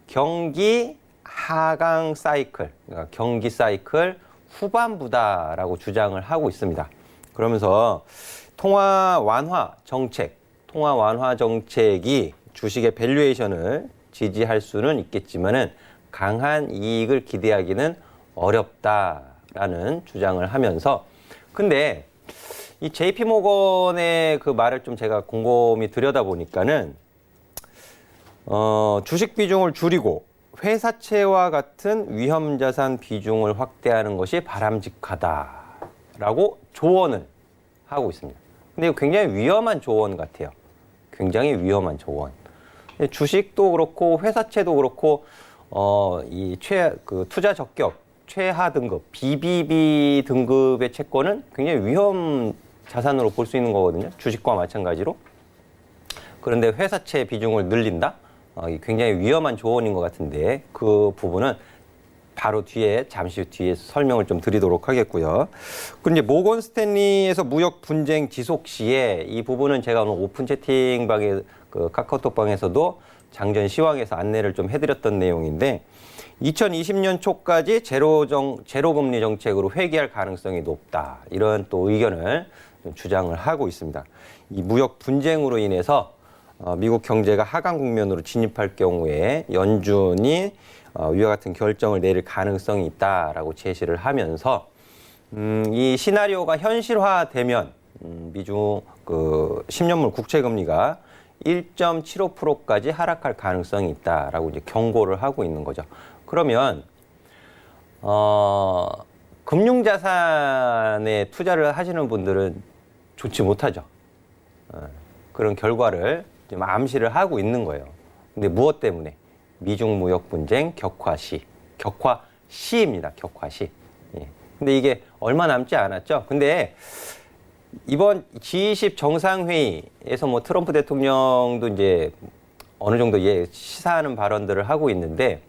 경기 하강 사이클, 그러니까 경기 사이클 후반부다라고 주장을 하고 있습니다. 그러면서 통화 완화 정책이 주식의 밸류에이션을 지지할 수는 있겠지만은 강한 이익을 기대하기는 어렵다라는 주장을 하면서, 근데 이 JP모건의 그 말을 좀 제가 곰곰이 들여다보니까는 주식 비중을 줄이고 회사채와 같은 위험자산 비중을 확대하는 것이 바람직하다라고 조언을 하고 있습니다. 근데 이거 굉장히 위험한 조언 같아요. 굉장히 위험한 조언. 주식도 그렇고 회사채도 그렇고 투자 적격 최하 등급 BBB 등급의 채권은 굉장히 위험 자산으로 볼 수 있는 거거든요. 주식과 마찬가지로. 그런데 회사채 비중을 늘린다? 굉장히 위험한 조언인 것 같은데 그 부분은 바로 잠시 뒤에 설명을 좀 드리도록 하겠고요. 그리고 이제 모건 스탠리에서 무역 분쟁 지속 시에 이 부분은 제가 오늘 오픈 채팅방에 카카오톡방에서도 장전 시황에서 안내를 좀 해드렸던 내용인데 2020년 초까지 제로 금리 정책으로 회귀할 가능성이 높다. 이런 또 의견을 좀 주장을 하고 있습니다. 이 무역 분쟁으로 인해서 미국 경제가 하강 국면으로 진입할 경우에 연준이 위와 같은 결정을 내릴 가능성이 있다라고 제시를 하면서 이 시나리오가 현실화되면 미중 10년물 국채 금리가 1.75%까지 하락할 가능성이 있다라고 이제 경고를 하고 있는 거죠. 그러면 금융자산에 투자를 하시는 분들은 좋지 못하죠. 그런 결과를 좀 암시를 하고 있는 거예요. 근데 무엇 때문에? 미중 무역 분쟁 격화시입니다. 격화시. 예. 근데 이게 얼마 남지 않았죠. 근데 이번 G20 정상회의에서 트럼프 대통령도 이제 어느 정도 시사하는 발언들을 하고 있는데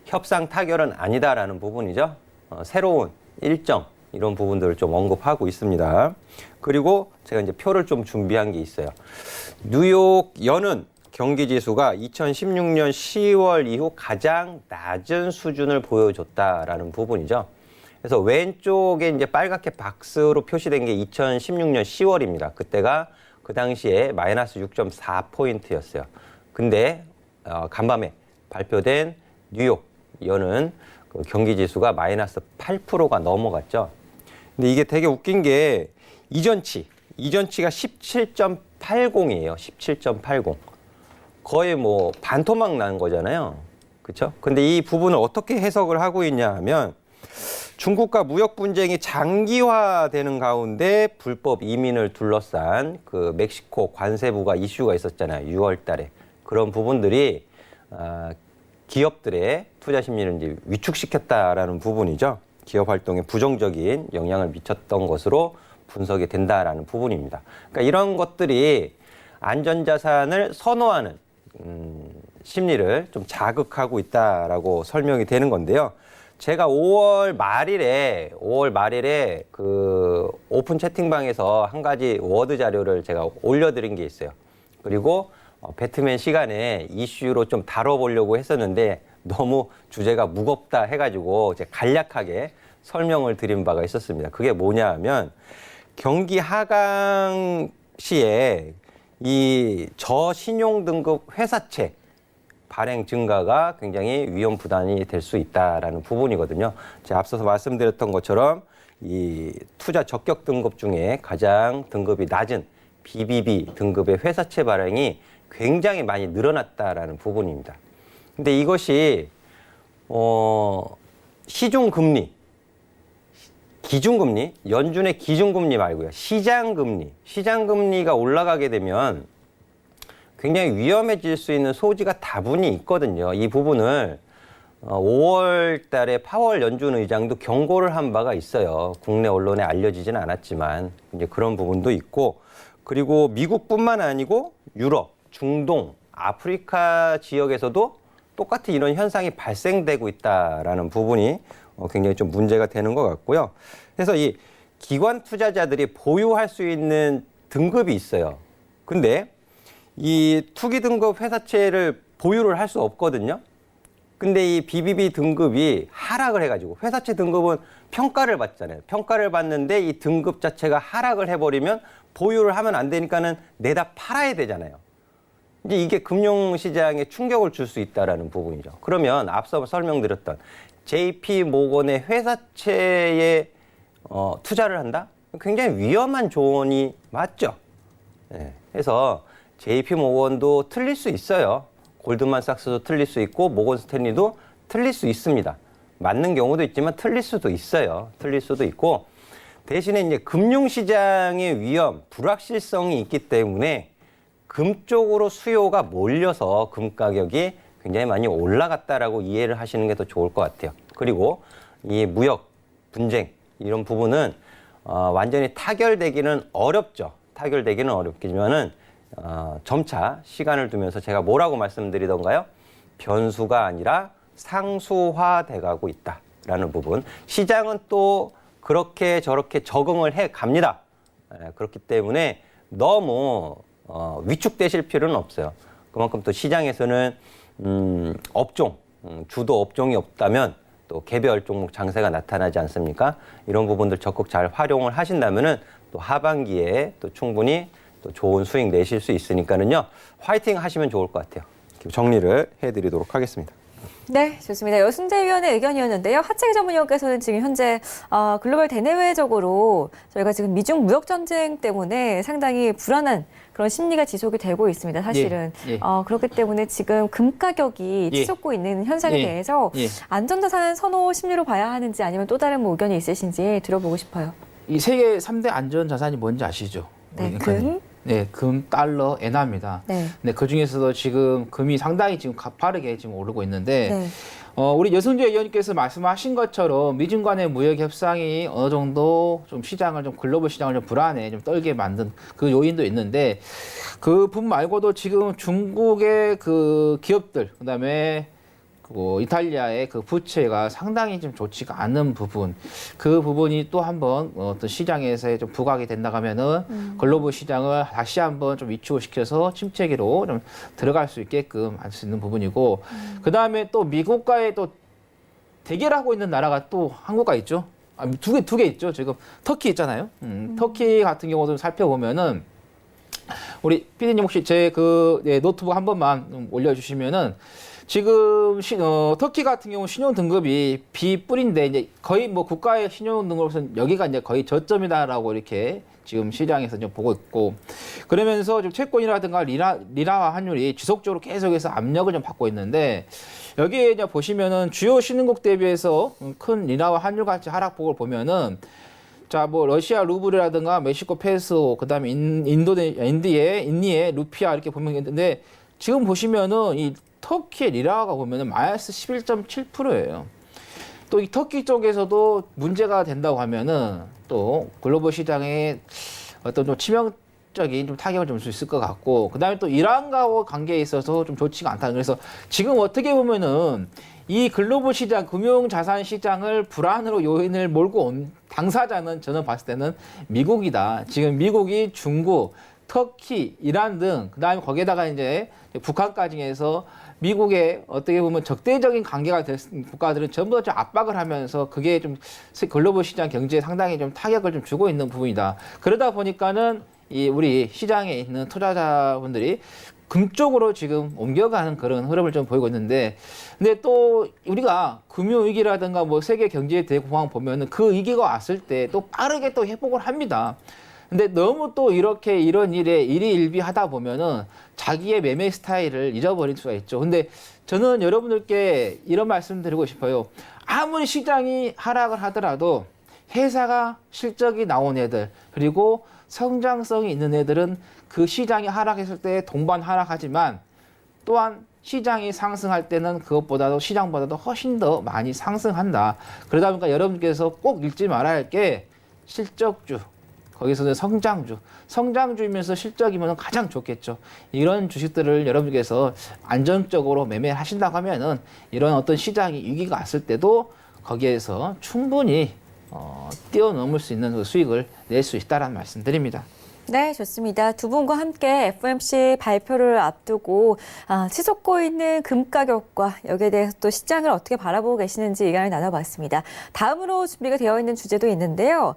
협상 타결은 아니다라는 부분이죠. 새로운 일정 이런 부분들을 좀 언급하고 있습니다. 그리고 제가 이제 표를 좀 준비한 게 있어요. 뉴욕 연은 경기지수가 2016년 10월 이후 가장 낮은 수준을 보여줬다라는 부분이죠. 그래서 왼쪽에 이제 빨갛게 박스로 표시된 게 2016년 10월입니다. 그때가 그 당시에 마이너스 6.4포인트였어요. 근데 간밤에 발표된 뉴욕 연은 그 경기지수가 마이너스 8%가 넘어갔죠. 근데 이게 되게 웃긴 게 이전치가 17.80이에요. 17.80. 거의 뭐 반토막 난 거잖아요. 그렇죠? 근데 이 부분을 어떻게 해석을 하고 있냐 하면 중국과 무역 분쟁이 장기화되는 가운데 불법 이민을 둘러싼 그 멕시코 관세부가 이슈가 있었잖아요. 6월 달에. 그런 부분들이 기업들의 투자 심리를 이제 위축시켰다라는 부분이죠. 기업 활동에 부정적인 영향을 미쳤던 것으로 분석이 된다라는 부분입니다. 그러니까 이런 것들이 안전자산을 선호하는 심리를 좀 자극하고 있다라고 설명이 되는 건데요. 제가 5월 말일에 그 오픈 채팅방에서 한 가지 워드 자료를 제가 올려드린 게 있어요. 그리고 배트맨 시간에 이슈로 좀 다뤄보려고 했었는데 너무 주제가 무겁다 해가지고 이제 간략하게 설명을 드린 바가 있었습니다. 그게 뭐냐 하면 경기 하강시에 이 저신용 등급 회사채 발행 증가가 굉장히 위험 부담이 될 수 있다라는 부분이거든요. 제가 앞서서 말씀드렸던 것처럼 이 투자 적격 등급 중에 가장 등급이 낮은 BBB 등급의 회사채 발행이 굉장히 많이 늘어났다라는 부분입니다. 근데 이것이 시중금리, 기준금리, 연준의 기준금리 말고요. 시장금리가 올라가게 되면 굉장히 위험해질 수 있는 소지가 다분히 있거든요. 이 부분을 5월 달에 파월 연준 의장도 경고를 한 바가 있어요. 국내 언론에 알려지지는 않았지만 이제 그런 부분도 있고, 그리고 미국뿐만 아니고 유럽, 중동, 아프리카 지역에서도 똑같은 이런 현상이 발생되고 있다라는 부분이 굉장히 좀 문제가 되는 것 같고요. 그래서 이 기관 투자자들이 보유할 수 있는 등급이 있어요. 근데 이 투기 등급 회사채를 보유를 할 수 없거든요. 근데 이 BBB 등급이 하락을 해가지고, 회사채 등급은 평가를 받잖아요. 평가를 받는데 이 등급 자체가 하락을 해버리면 보유를 하면 안 되니까는 내다 팔아야 되잖아요. 이제 이게 금융시장에 충격을 줄 수 있다라는 부분이죠. 그러면 앞서 설명드렸던 JP 모건의 회사채에 투자를 한다? 굉장히 위험한 조언이 맞죠. 네. 그래서 JP 모건도 틀릴 수 있어요. 골드만삭스도 틀릴 수 있고 모건 스탠리도 틀릴 수 있습니다. 맞는 경우도 있지만 틀릴 수도 있어요. 틀릴 수도 있고, 대신에 이제 금융시장의 위험, 불확실성이 있기 때문에 금 쪽으로 수요가 몰려서 금 가격이 굉장히 많이 올라갔다라고 이해를 하시는 게 더 좋을 것 같아요. 그리고 이 무역 분쟁 이런 부분은 완전히 타결되기는 어렵죠. 타결되기는 어렵겠지만은 점차 시간을 두면서 제가 뭐라고 말씀드리던가요? 변수가 아니라 상수화돼 가고 있다라는 부분. 시장은 또 그렇게 저렇게 적응을 해 갑니다. 그렇기 때문에 너무 위축되실 필요는 없어요. 그만큼 또 시장에서는 업종, 주도 업종이 없다면 또 개별 종목 장세가 나타나지 않습니까? 이런 부분들 적극 잘 활용을 하신다면은 또 하반기에 또 충분히 또 좋은 수익 내실 수 있으니까는요. 화이팅 하시면 좋을 것 같아요. 정리를 해드리도록 하겠습니다. 네, 좋습니다. 여순재 위원의 의견이었는데요. 하채기 전문위원께서는 지금 현재 글로벌 대내외적으로 저희가 지금 미중 무역 전쟁 때문에 상당히 불안한 그런 심리가 지속이 되고 있습니다. 사실은 그렇기 때문에 지금 금 가격이 치솟고 있는 현상에 대해서 안전자산 선호 심리로 봐야 하는지 아니면 또 다른 뭐 의견이 있으신지 들어보고 싶어요. 이 세계 3대 안전자산이 뭔지 아시죠? 네, 금. 네, 금, 달러, 엔화입니다. 네. 네, 그 중에서도 지금 금이 상당히 지금 가파르게 지금 오르고 있는데, 네. 우리 여순재 의원님께서 말씀하신 것처럼 미중 간의 무역 협상이 어느 정도 좀 시장을 좀 글로벌 시장을 좀 불안해 좀 떨게 만든 그 요인도 있는데, 그 분 말고도 지금 중국의 그 기업들, 그다음에 그 이탈리아의 그 부채가 상당히 좀 좋지가 않은 부분, 그 부분이 또 한번 어떤 시장에서 좀 부각이 된다 하면은 글로벌 시장을 다시 한번 좀 위축을 시켜서 침체기로 좀 들어갈 수 있게끔 할 수 있는 부분이고, 그 다음에 또 미국과의 또 대결하고 있는 나라가 또 한국과 있죠. 두 개 있죠. 지금 터키 있잖아요. 터키 같은 경우도 살펴보면은 우리 PD님 혹시 제 그 노트북 한 번만 좀 올려주시면은 지금 터키 같은 경우 신용 등급이 B뿔인데 이제 거의 뭐 국가의 신용 등급으로서는 여기가 이제 거의 저점이다라고 이렇게 지금 시장에서 좀 보고 있고 그러면서 좀 채권이라든가 리라화 환율이 지속적으로 계속해서 압력을 좀 받고 있는데 여기에 이제 보시면은 주요 신흥국 대비해서 큰 리라화 환율 가치 하락폭을 보면은 자, 뭐 러시아 루블이라든가 멕시코 페소, 그다음에 인디의 루피아 이렇게 보면 있는데 지금 보시면은 이 터키의 리라가 보면은 마이너스 11.7%예요. 또 이 터키 쪽에서도 문제가 된다고 하면은 또 글로벌 시장에 어떤 좀 치명적인 좀 타격을 좀 줄 수 있을 것 같고 그다음에 또 이란과 관계에 있어서 좀 좋지가 않다. 그래서 지금 어떻게 보면은 이 글로벌 시장, 금융자산 시장을 불안으로 요인을 몰고 온 당사자는 저는 봤을 때는 미국이다. 지금 미국이 중국, 터키, 이란 등 그다음에 거기에다가 이제 북한까지 해서 미국의 어떻게 보면 적대적인 관계가 될 국가들은 전부 다 압박을 하면서 그게 좀 글로벌 시장 경제에 상당히 좀 타격을 좀 주고 있는 부분이다. 그러다 보니까는 이 우리 시장에 있는 투자자분들이 금 쪽으로 지금 옮겨가는 그런 흐름을 좀 보이고 있는데, 근데 또 우리가 금융위기라든가 뭐 세계 경제 대공황 보면은 그 위기가 왔을 때 또 빠르게 또 회복을 합니다. 근데 너무 또 이렇게 이런 일에 일희일비하다 보면은 자기의 매매 스타일을 잊어버릴 수가 있죠. 근데 저는 여러분들께 이런 말씀 드리고 싶어요. 아무리 시장이 하락을 하더라도 회사가 실적이 나온 애들 그리고 성장성이 있는 애들은 그 시장이 하락했을 때 동반 하락하지만 또한 시장이 상승할 때는 그것보다도 시장보다도 훨씬 더 많이 상승한다. 그러다 보니까 여러분께서 꼭 잊지 말아야 할 게 실적주, 거기서는 성장주이면서 실적이면 가장 좋겠죠. 이런 주식들을 여러분께서 안정적으로 매매하신다고 하면은 이런 어떤 시장이 위기가 왔을 때도 거기에서 충분히 뛰어넘을 수 있는 그 수익을 낼 수 있다는 말씀드립니다. 네, 좋습니다. 두 분과 함께 FOMC 발표를 앞두고 치솟고 있는 금 가격과 여기에 대해서 또 시장을 어떻게 바라보고 계시는지 의견을 나눠봤습니다. 다음으로 준비가 되어 있는 주제도 있는데요.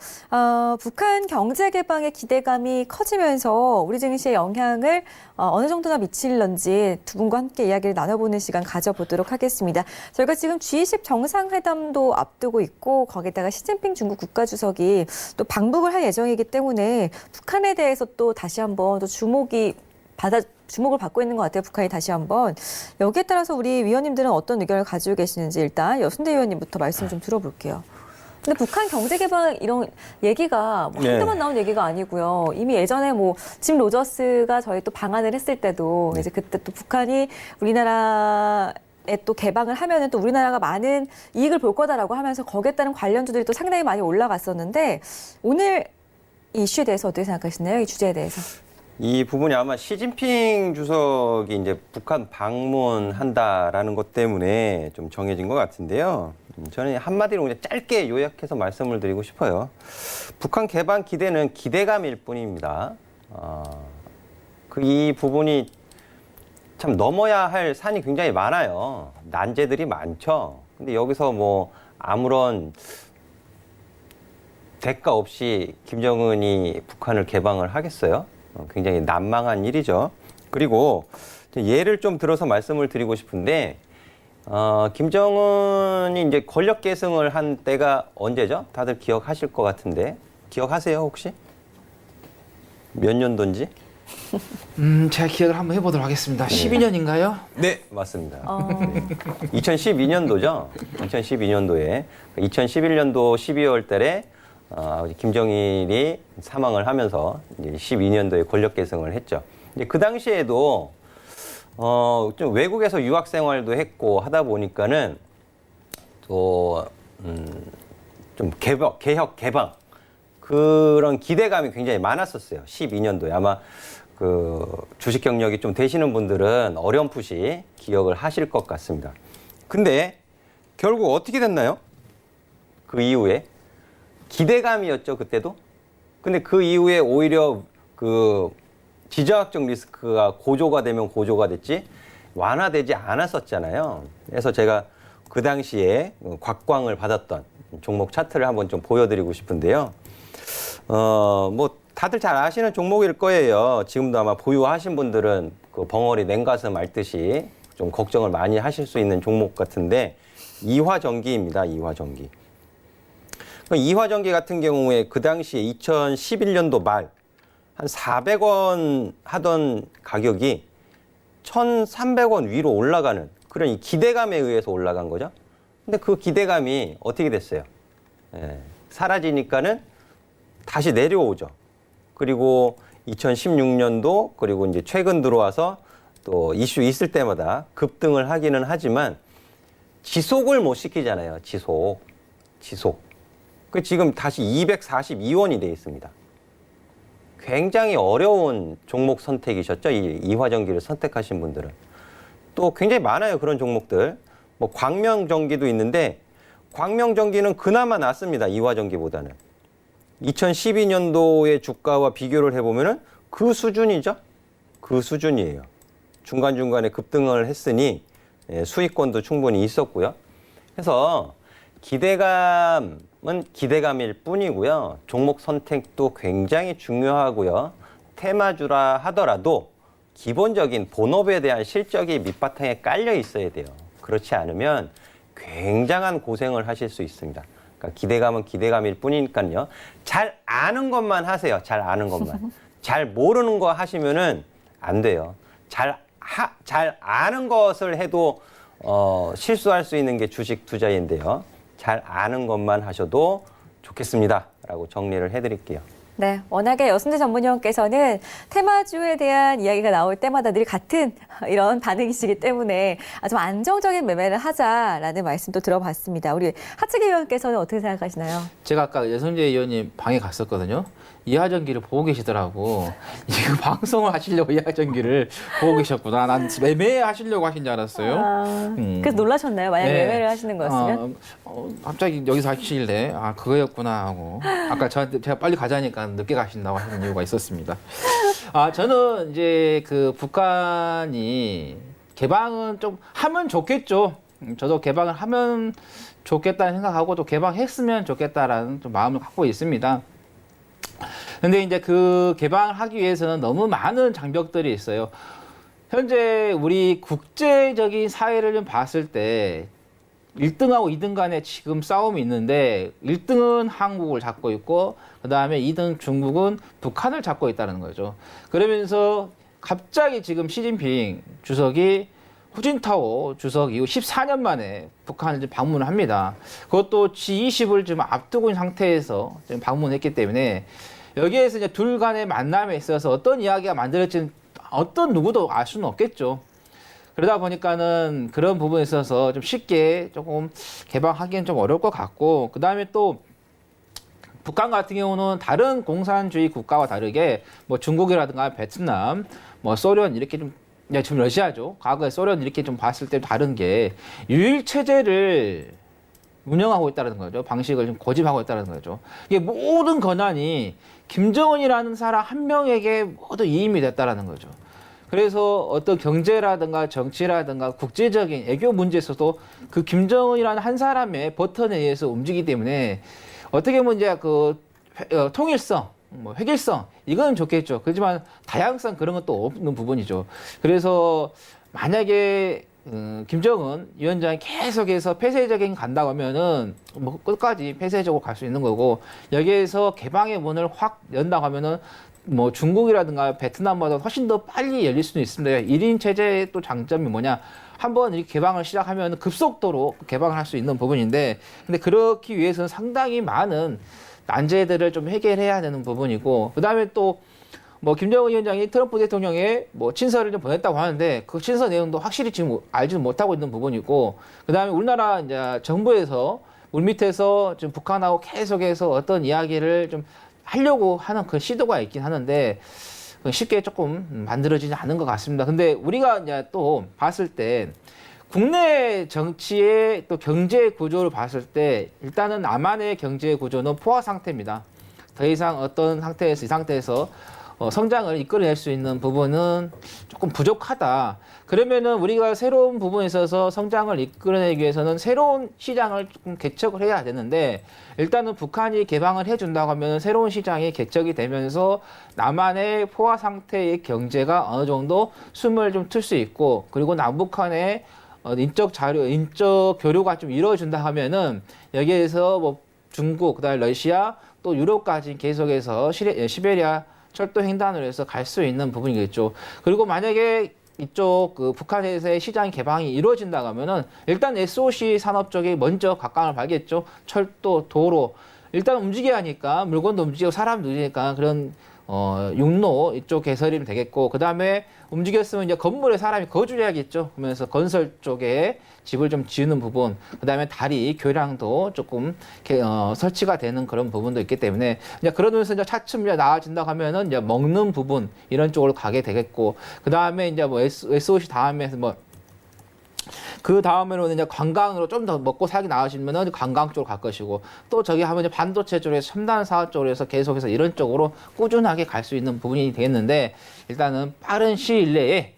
북한 경제 개방의 기대감이 커지면서 우리 증시에 영향을 어느 정도나 미칠런지 두 분과 함께 이야기를 나눠보는 시간 가져보도록 하겠습니다. 저희가 지금 G20 정상회담도 앞두고 있고 거기다가 시진핑 중국 국가주석이 또 방북을 할 예정이기 때문에 북한에 대해서 또 다시 한번 또 주목을 받고 있는 것 같아요. 북한이 다시 한번. 여기에 따라서 우리 위원님들은 어떤 의견을 가지고 계시는지 일단 여순대 위원님부터 말씀 좀 들어볼게요. 근데 북한 경제 개방 이런 얘기가 뭐 한두번 나온 얘기가 아니고요. 이미 예전에 뭐 짐 로저스가 저희 또 방한을 했을 때도 이제 그때 또 북한이 우리나라에 또 개방을 하면은 또 우리나라가 많은 이익을 볼 거다라고 하면서 거기에 따른 관련주들이 또 상당히 많이 올라갔었는데 오늘 이 이슈에 대해서 어떻게 생각하시나요? 이 주제에 대해서. 이 부분이 아마 시진핑 주석이 이제 북한 방문한다라는 것 때문에 좀 정해진 것 같은데요. 저는 한마디로 그냥 짧게 요약해서 말씀을 드리고 싶어요. 북한 개방 기대는 기대감일 뿐입니다. 이 부분이 참 넘어야 할 산이 굉장히 많아요. 난제들이 많죠. 근데 여기서 뭐 아무런 대가 없이 김정은이 북한을 개방을 하겠어요? 굉장히 난망한 일이죠. 그리고 예를 좀 들어서 말씀을 드리고 싶은데, 김정은이 이제 권력 계승을 한 때가 언제죠? 다들 기억하실 것 같은데. 기억하세요, 혹시? 몇 년도인지? 제가 기억을 한번 해보도록 하겠습니다. 12년인가요? 네, 맞습니다. 네. 2012년도죠. 2012년도에. 2011년도 12월 달에 김정일이 사망을 하면서 이제 12년도에 권력 계승을 했죠. 이제 그 당시에도 좀 외국에서 유학 생활도 했고 하다 보니까는 또 좀 개혁 개방 그런 기대감이 굉장히 많았었어요. 12년도에 아마 그 주식 경력이 좀 되시는 분들은 어렴풋이 기억을 하실 것 같습니다. 근데 결국 어떻게 됐나요? 그 이후에 기대감이었죠, 그때도. 근데 그 이후에 오히려 그 지정학적 리스크가 고조가 되면 고조가 됐지 완화되지 않았었잖아요. 그래서 제가 그 당시에 곽광을 받았던 종목 차트를 한번 좀 보여드리고 싶은데요. 뭐 다들 잘 아시는 종목일 거예요. 지금도 아마 보유하신 분들은 그 벙어리 냉가슴 앓듯이 좀 걱정을 많이 하실 수 있는 종목 같은데 이화전기입니다. 이화전기. 이화전기 같은 경우에 그 당시에 2011년도 말 한 400원 하던 가격이 1,300원 위로 올라가는 그런 이 기대감에 의해서 올라간 거죠. 근데 그 기대감이 어떻게 됐어요? 사라지니까는 다시 내려오죠. 그리고 2016년도 그리고 이제 최근 들어와서 또 이슈 있을 때마다 급등을 하기는 하지만 지속을 못 시키잖아요. 지속. 그 지금 다시 242원이 돼 있습니다. 굉장히 어려운 종목 선택이셨죠. 이 이화전기를 선택하신 분들은. 또 굉장히 많아요. 그런 종목들. 뭐 광명전기도 있는데 광명전기는 그나마 낫습니다. 이화전기보다는. 2012년도의 주가와 비교를 해보면은 그 수준이죠. 그 수준이에요. 중간중간에 급등을 했으니 수익권도 충분히 있었고요. 그래서 기대감은 기대감일 뿐이고요. 종목 선택도 굉장히 중요하고요. 테마주라 하더라도 기본적인 본업에 대한 실적이 밑바탕에 깔려 있어야 돼요. 그렇지 않으면 굉장한 고생을 하실 수 있습니다. 그러니까 기대감은 기대감일 뿐이니까요. 잘 아는 것만 하세요. 잘 아는 것만. 잘 모르는 거 하시면은 안 돼요. 잘 아는 것을 해도 실수할 수 있는 게 주식 투자인데요. 잘 아는 것만 하셔도 좋겠습니다. 라고 정리를 해드릴게요. 네, 워낙에 여순재 전문위원께서는 테마주에 대한 이야기가 나올 때마다 늘 같은 이런 반응이시기 때문에 좀 안정적인 매매를 하자라는 말씀도 들어봤습니다. 우리 하측기 위원께서는 어떻게 생각하시나요? 제가 아까 여순재 의원님 방에 갔었거든요. 이화전기를 보고 계시더라고. 이거 방송을 하시려고 이화전기를 보고 계셨구나. 난 매매하시려고 하신 줄 알았어요. 그래서 놀라셨나요? 만약 네. 매매를 하시는 거였으면? 갑자기 여기서 하시길래 그거였구나 하고 아까 저한테 제가 빨리 가자니까 늦게 가신다고 하는 이유가 있었습니다. 저는 이제 그 북한이 개방은 좀 하면 좋겠죠. 저도 개방을 하면 좋겠다는 생각하고 또 개방했으면 좋겠다라는 좀 마음을 갖고 있습니다. 근데 이제 그 개방을 하기 위해서는 너무 많은 장벽들이 있어요. 현재 우리 국제적인 사회를 좀 봤을 때 1등하고 2등 간에 지금 싸움이 있는데 1등은 한국을 잡고 있고 그다음에 2등 중국은 북한을 잡고 있다는 거죠. 그러면서 갑자기 지금 시진핑 주석이 후진타오 주석 이후 14년 만에 북한을 방문을 합니다. 그것도 G20을 지금 앞두고 있는 상태에서 지금 방문했기 때문에 여기에서 이제 둘 간의 만남에 있어서 어떤 이야기가 만들어질지 어떤 누구도 알 수는 없겠죠. 그러다 보니까는 그런 부분에 있어서 좀 쉽게 조금 개방하기는 좀 어려울 것 같고, 그 다음에 또 북한 같은 경우는 다른 공산주의 국가와 다르게 뭐 중국이라든가 베트남, 뭐 소련 이렇게 좀 지금 러시아죠. 과거에 소련 이렇게 좀 봤을 때 다른 게 유일 체제를 운영하고 있다는 거죠. 방식을 좀 고집하고 있다는 거죠. 이게 모든 권한이 김정은이라는 사람 한 명에게 모두 이임이 됐다는 거죠. 그래서 어떤 경제라든가 정치라든가 국제적인 애교 문제에서도 그 김정은이라는 한 사람의 버튼에 의해서 움직이기 때문에 어떻게 보면 이제 그 통일성, 뭐 획일성 이건 좋겠죠. 그렇지만 다양성 그런 건 또 없는 부분이죠. 그래서 만약에 김정은 위원장이 계속해서 폐쇄적인 간다고 하면은 뭐 끝까지 폐쇄적으로 갈 수 있는 거고, 여기에서 개방의 문을 확 연다고 하면은 뭐 중국이라든가 베트남보다 훨씬 더 빨리 열릴 수도 있습니다. 1인 체제의 또 장점이 뭐냐? 한번 이렇게 개방을 시작하면 급속도로 개방을 할 수 있는 부분인데, 근데 그렇기 위해서는 상당히 많은 난제들을 좀 해결해야 되는 부분이고, 그 다음에 또 뭐 김정은 위원장이 트럼프 대통령에 뭐 친서를 좀 보냈다고 하는데 그 친서 내용도 확실히 지금 알지는 못하고 있는 부분이고, 그 다음에 우리나라 이제 정부에서 물밑에서 지금 북한하고 계속해서 어떤 이야기를 좀 하려고 하는 그 시도가 있긴 하는데 쉽게 조금 만들어지지 않은 것 같습니다. 근데 우리가 이제 또 봤을 때 국내 정치의 또 경제 구조를 봤을 때 일단은 남한의 경제 구조는 포화 상태입니다. 더 이상 어떤 상태에서 이 상태에서 성장을 이끌어낼 수 있는 부분은 조금 부족하다. 그러면은 우리가 새로운 부분에 있어서 성장을 이끌어내기 위해서는 새로운 시장을 조금 개척을 해야 되는데 일단은 북한이 개방을 해준다고 하면 새로운 시장이 개척이 되면서 남한의 포화 상태의 경제가 어느 정도 숨을 좀 틀 수 있고 그리고 남북한의 인적 교류가 좀 이루어진다 하면은 여기에서 뭐 중국, 그다음에 러시아 또 유럽까지 계속해서 시베리아 철도 횡단으로 해서 갈 수 있는 부분이겠죠. 그리고 만약에 이쪽 그 북한에서의 시장 개방이 이루어진다고 하면은 일단 SOC 산업 쪽에 먼저 각광을 받겠죠. 철도, 도로. 일단 움직여야 하니까 물건도 움직이고 사람도 움직이니까 그런 육로 이쪽 개설이면 되겠고 그 다음에 움직였으면 이제 건물에 사람이 거주해야겠죠. 그러면서 건설 쪽에 집을 좀 지으는 부분, 그 다음에 다리 교량도 조금 설치가 되는 그런 부분도 있기 때문에 이제 그러면서 이제 차츰 이제 나아진다고 하면은 이제 먹는 부분 이런 쪽으로 가게 되겠고 그 다음에 이제 뭐 SOC 다음에 뭐 그 다음에는 이제 관광으로 좀 더 먹고 살기 나아지면은 관광 쪽으로 갈 것이고 또 저기 하면 이제 반도체 쪽에서 첨단 사업 쪽으로 해서 계속해서 이런 쪽으로 꾸준하게 갈 수 있는 부분이 되겠는데 일단은 빠른 시일 내에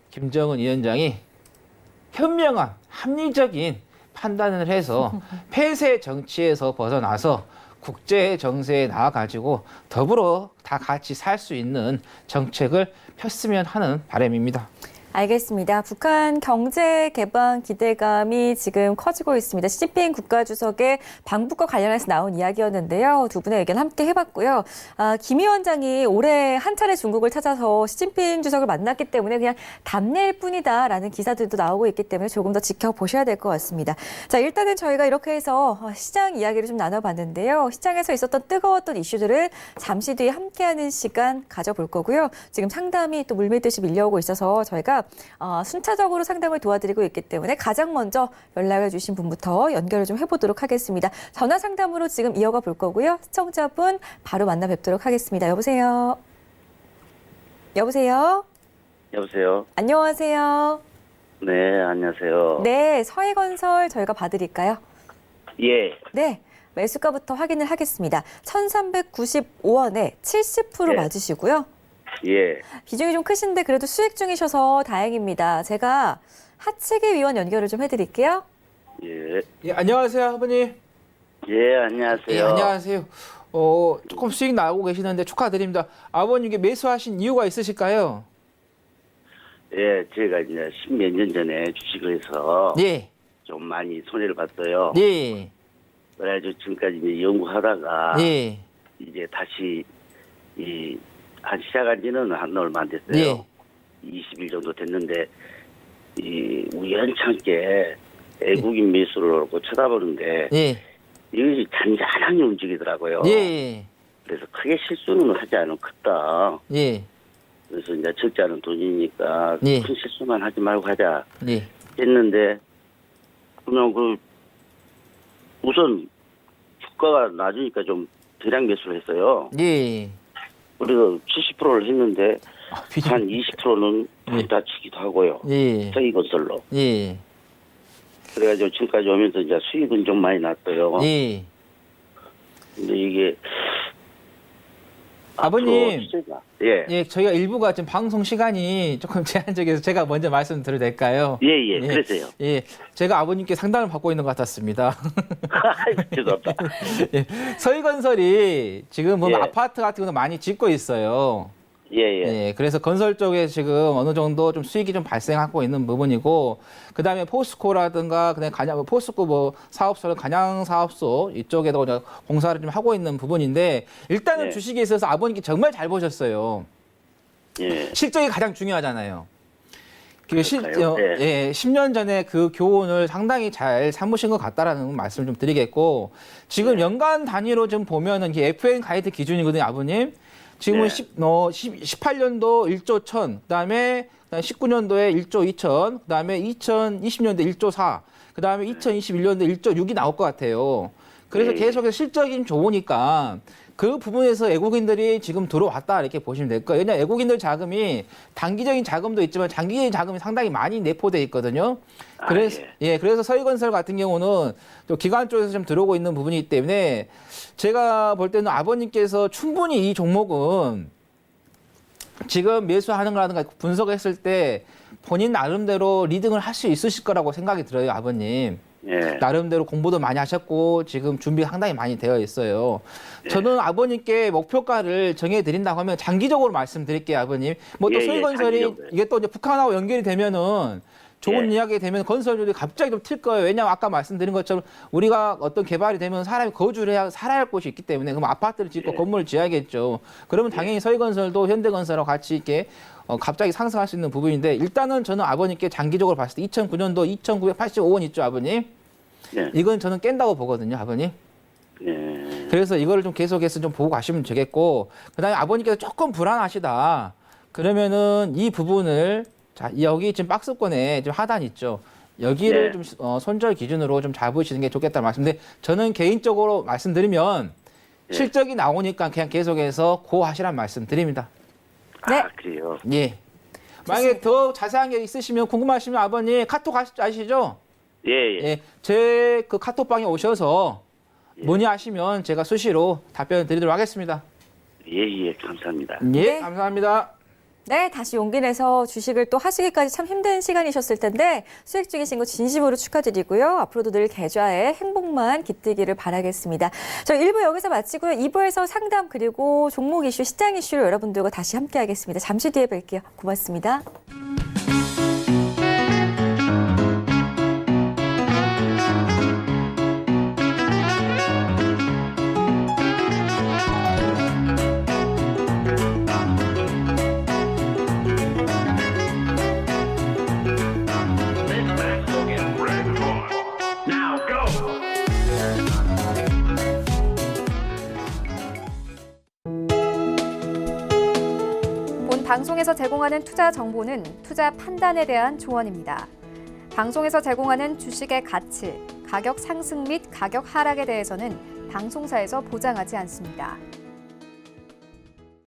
김정은 위원장이 현명한 합리적인 판단을 해서 폐쇄 정치에서 벗어나서 국제 정세에 나와가지고 더불어 다 같이 살 수 있는 정책을 폈으면 하는 바람입니다. 알겠습니다. 북한 경제 개방 기대감이 지금 커지고 있습니다. 시진핑 국가주석의 방북과 관련해서 나온 이야기였는데요. 두 분의 의견 함께 해봤고요. 김 위원장이 올해 한 차례 중국을 찾아서 시진핑 주석을 만났기 때문에 그냥 답례일 뿐이다라는 기사들도 나오고 있기 때문에 조금 더 지켜보셔야 될 것 같습니다. 자, 일단은 저희가 이렇게 해서 시장 이야기를 좀 나눠봤는데요. 시장에서 있었던 뜨거웠던 이슈들을 잠시 뒤에 함께하는 시간 가져볼 거고요. 지금 상담이 또 물밀듯이 밀려오고 있어서 저희가 순차적으로 상담을 도와드리고 있기 때문에 가장 먼저 연락을 주신 분부터 연결을 좀 해보도록 하겠습니다. 전화 상담으로 지금 이어가 볼 거고요. 시청자분 바로 만나 뵙도록 하겠습니다. 여보세요? 여보세요? 여보세요? 안녕하세요? 네, 안녕하세요. 네, 서해건설 저희가 봐드릴까요? 예, 네, 매수가부터 확인을 하겠습니다. 1,395원에 70% 네. 맞으시고요. 예. 비중이 좀 크신데 그래도 수익 중이셔서 다행입니다. 제가 하치기 위원 연결을 좀 해드릴게요. 예. 예, 안녕하세요, 아버님. 예, 안녕하세요. 예, 안녕하세요. 조금 수익 나오고 계시는데 축하드립니다. 아버님께 매수하신 이유가 있으실까요? 예, 제가 이제 10몇 년 전에 주식을 해서 예, 좀 많이 손해를 봤어요. 예, 그래가지고 지금까지 이제 연구하다가 예, 이제 다시 한 시작한 지는 한 얼마 안 됐어요. 예. 20일 정도 됐는데 우연찮게 외국인 매수를 하고 쳐다보는데 예, 이것이 잔잔하게 움직이더라고요. 예, 그래서 크게 실수는 하지 않으면 크다. 예, 그래서 이제 적지 않은 돈이니까 예. 큰 실수만 하지 말고 하자 예, 했는데 그냥 우선 주가가 낮으니까 좀 대량 매수를 했어요. 예. 그래서 70%를 했는데 비중- 한 20%는 예. 다치기도 하고요. 예, 저희건설로. 예, 그래가지고 지금까지 오면서 이제 수익은 좀 많이 났어요. 예. 근데 이게 아버님. 앞으로 수혜가- 예. 예, 저희가 일부가 지금 방송 시간이 조금 제한적이어서 제가 먼저 말씀드려도 될까요? 예, 예, 그러세요. 예, 제가 아버님께 상담을 받고 있는 것 같았습니다. 죄송합니다. 예, 서희건설이 지금 보면 예. 아파트 같은 거는 많이 짓고 있어요. 예, 예. 예, 그래서 건설 쪽에 지금 어느 정도 좀 수익이 좀 발생하고 있는 부분이고, 그 다음에 포스코라든가, 그다음에 포스코 뭐 사업소는 간양 사업소 이쪽에도 이제 공사를 좀 하고 있는 부분인데, 일단은 예. 주식에 있어서 아버님께 정말 잘 보셨어요. 예. 실적이 가장 중요하잖아요. 그럴까요? 네. 예, 10년 전에 그 교훈을 상당히 잘 삼으신 것 같다라는 말씀을 좀 드리겠고, 지금 네. 연간 단위로 좀 보면은 이게 FN 가이드 기준이거든요, 아버님. 지금은 네. 18년도 1조 1000, 그다음에 19년도에 1조 2000, 그다음에 2020년도 1조 4, 그다음에 2021년도 1조 6이 나올 것 같아요. 그래서 네. 계속해서 실적이 좋으니까 그 부분에서 외국인들이 지금 들어왔다 이렇게 보시면 될 거예요. 왜냐하면 외국인들 자금이 단기적인 자금도 있지만 장기적인 자금이 상당히 많이 내포돼 있거든요. 그래서 그래서 서희건설 같은 경우는 또 기관 쪽에서 좀 들어오고 있는 부분이기 때문에 제가 볼 때는 아버님께서 충분히 이 종목은 지금 매수하는 거라든가 분석했을 때 본인 나름대로 리딩을 할 수 있으실 거라고 생각이 들어요, 아버님. 예. 나름대로 공부도 많이 하셨고 지금 준비가 상당히 많이 되어 있어요. 저는 아버님께 목표가를 정해드린다고 하면 장기적으로 말씀드릴게요, 아버님. 뭐 또 예, 소유건설이 장기적으로. 이게 또 이제 북한하고 연결이 되면은 좋은 예. 이야기 되면 건설주들이 갑자기 좀 튈 거예요. 왜냐하면 아까 말씀드린 것처럼 우리가 어떤 개발이 되면 사람이 거주를 해야 살아야 할 곳이 있기 때문에 그럼 아파트를 짓고 예. 건물을 지어야겠죠. 그러면 당연히 서희건설도 현대건설하고 같이 이렇게 갑자기 상승할 수 있는 부분인데 일단은 저는 아버님께 장기적으로 봤을 때 2009년도 2,985원 있죠, 아버님. 예. 이건 저는 깬다고 보거든요, 아버님. 예. 그래서 이거를 좀 계속해서 좀 보고 가시면 되겠고, 그다음에 아버님께서 조금 불안하시다. 그러면은 이 부분을 자 여기 지금 박스권에 좀 하단 있죠. 여기를 네. 좀 손절 기준으로 좀 잡으시는 게 좋겠다는 말씀인데 저는 개인적으로 말씀드리면 네. 실적이 나오니까 그냥 계속해서 고 하시란 말씀드립니다. 네. 아, 그래요. 예. 만약에 더 자세한 게 있으시면 궁금하시면 아버님 카톡 아시죠? 예, 예. 예, 제 그 카톡방에 오셔서 예. 문의하시면 제가 수시로 답변을 드리도록 하겠습니다. 예, 예. 감사합니다. 예, 네. 감사합니다. 네, 다시 용기 내서 주식을 또 하시기까지 참 힘든 시간이셨을 텐데 수익 중이신 거 진심으로 축하드리고요. 앞으로도 늘 계좌에 행복만 깃들기를 바라겠습니다. 저희 1부 여기서 마치고요. 2부에서 상담 그리고 종목 이슈, 시장 이슈를 여러분들과 다시 함께하겠습니다. 잠시 뒤에 뵐게요. 고맙습니다. Now go! 본 방송에서 제공하는 투자 정보는 투자 판단에 대한 조언입니다. 방송에서 제공하는 주식의 가치, 가격 상승 및 가격 하락에 대해서는 방송사에서 보장하지 않습니다.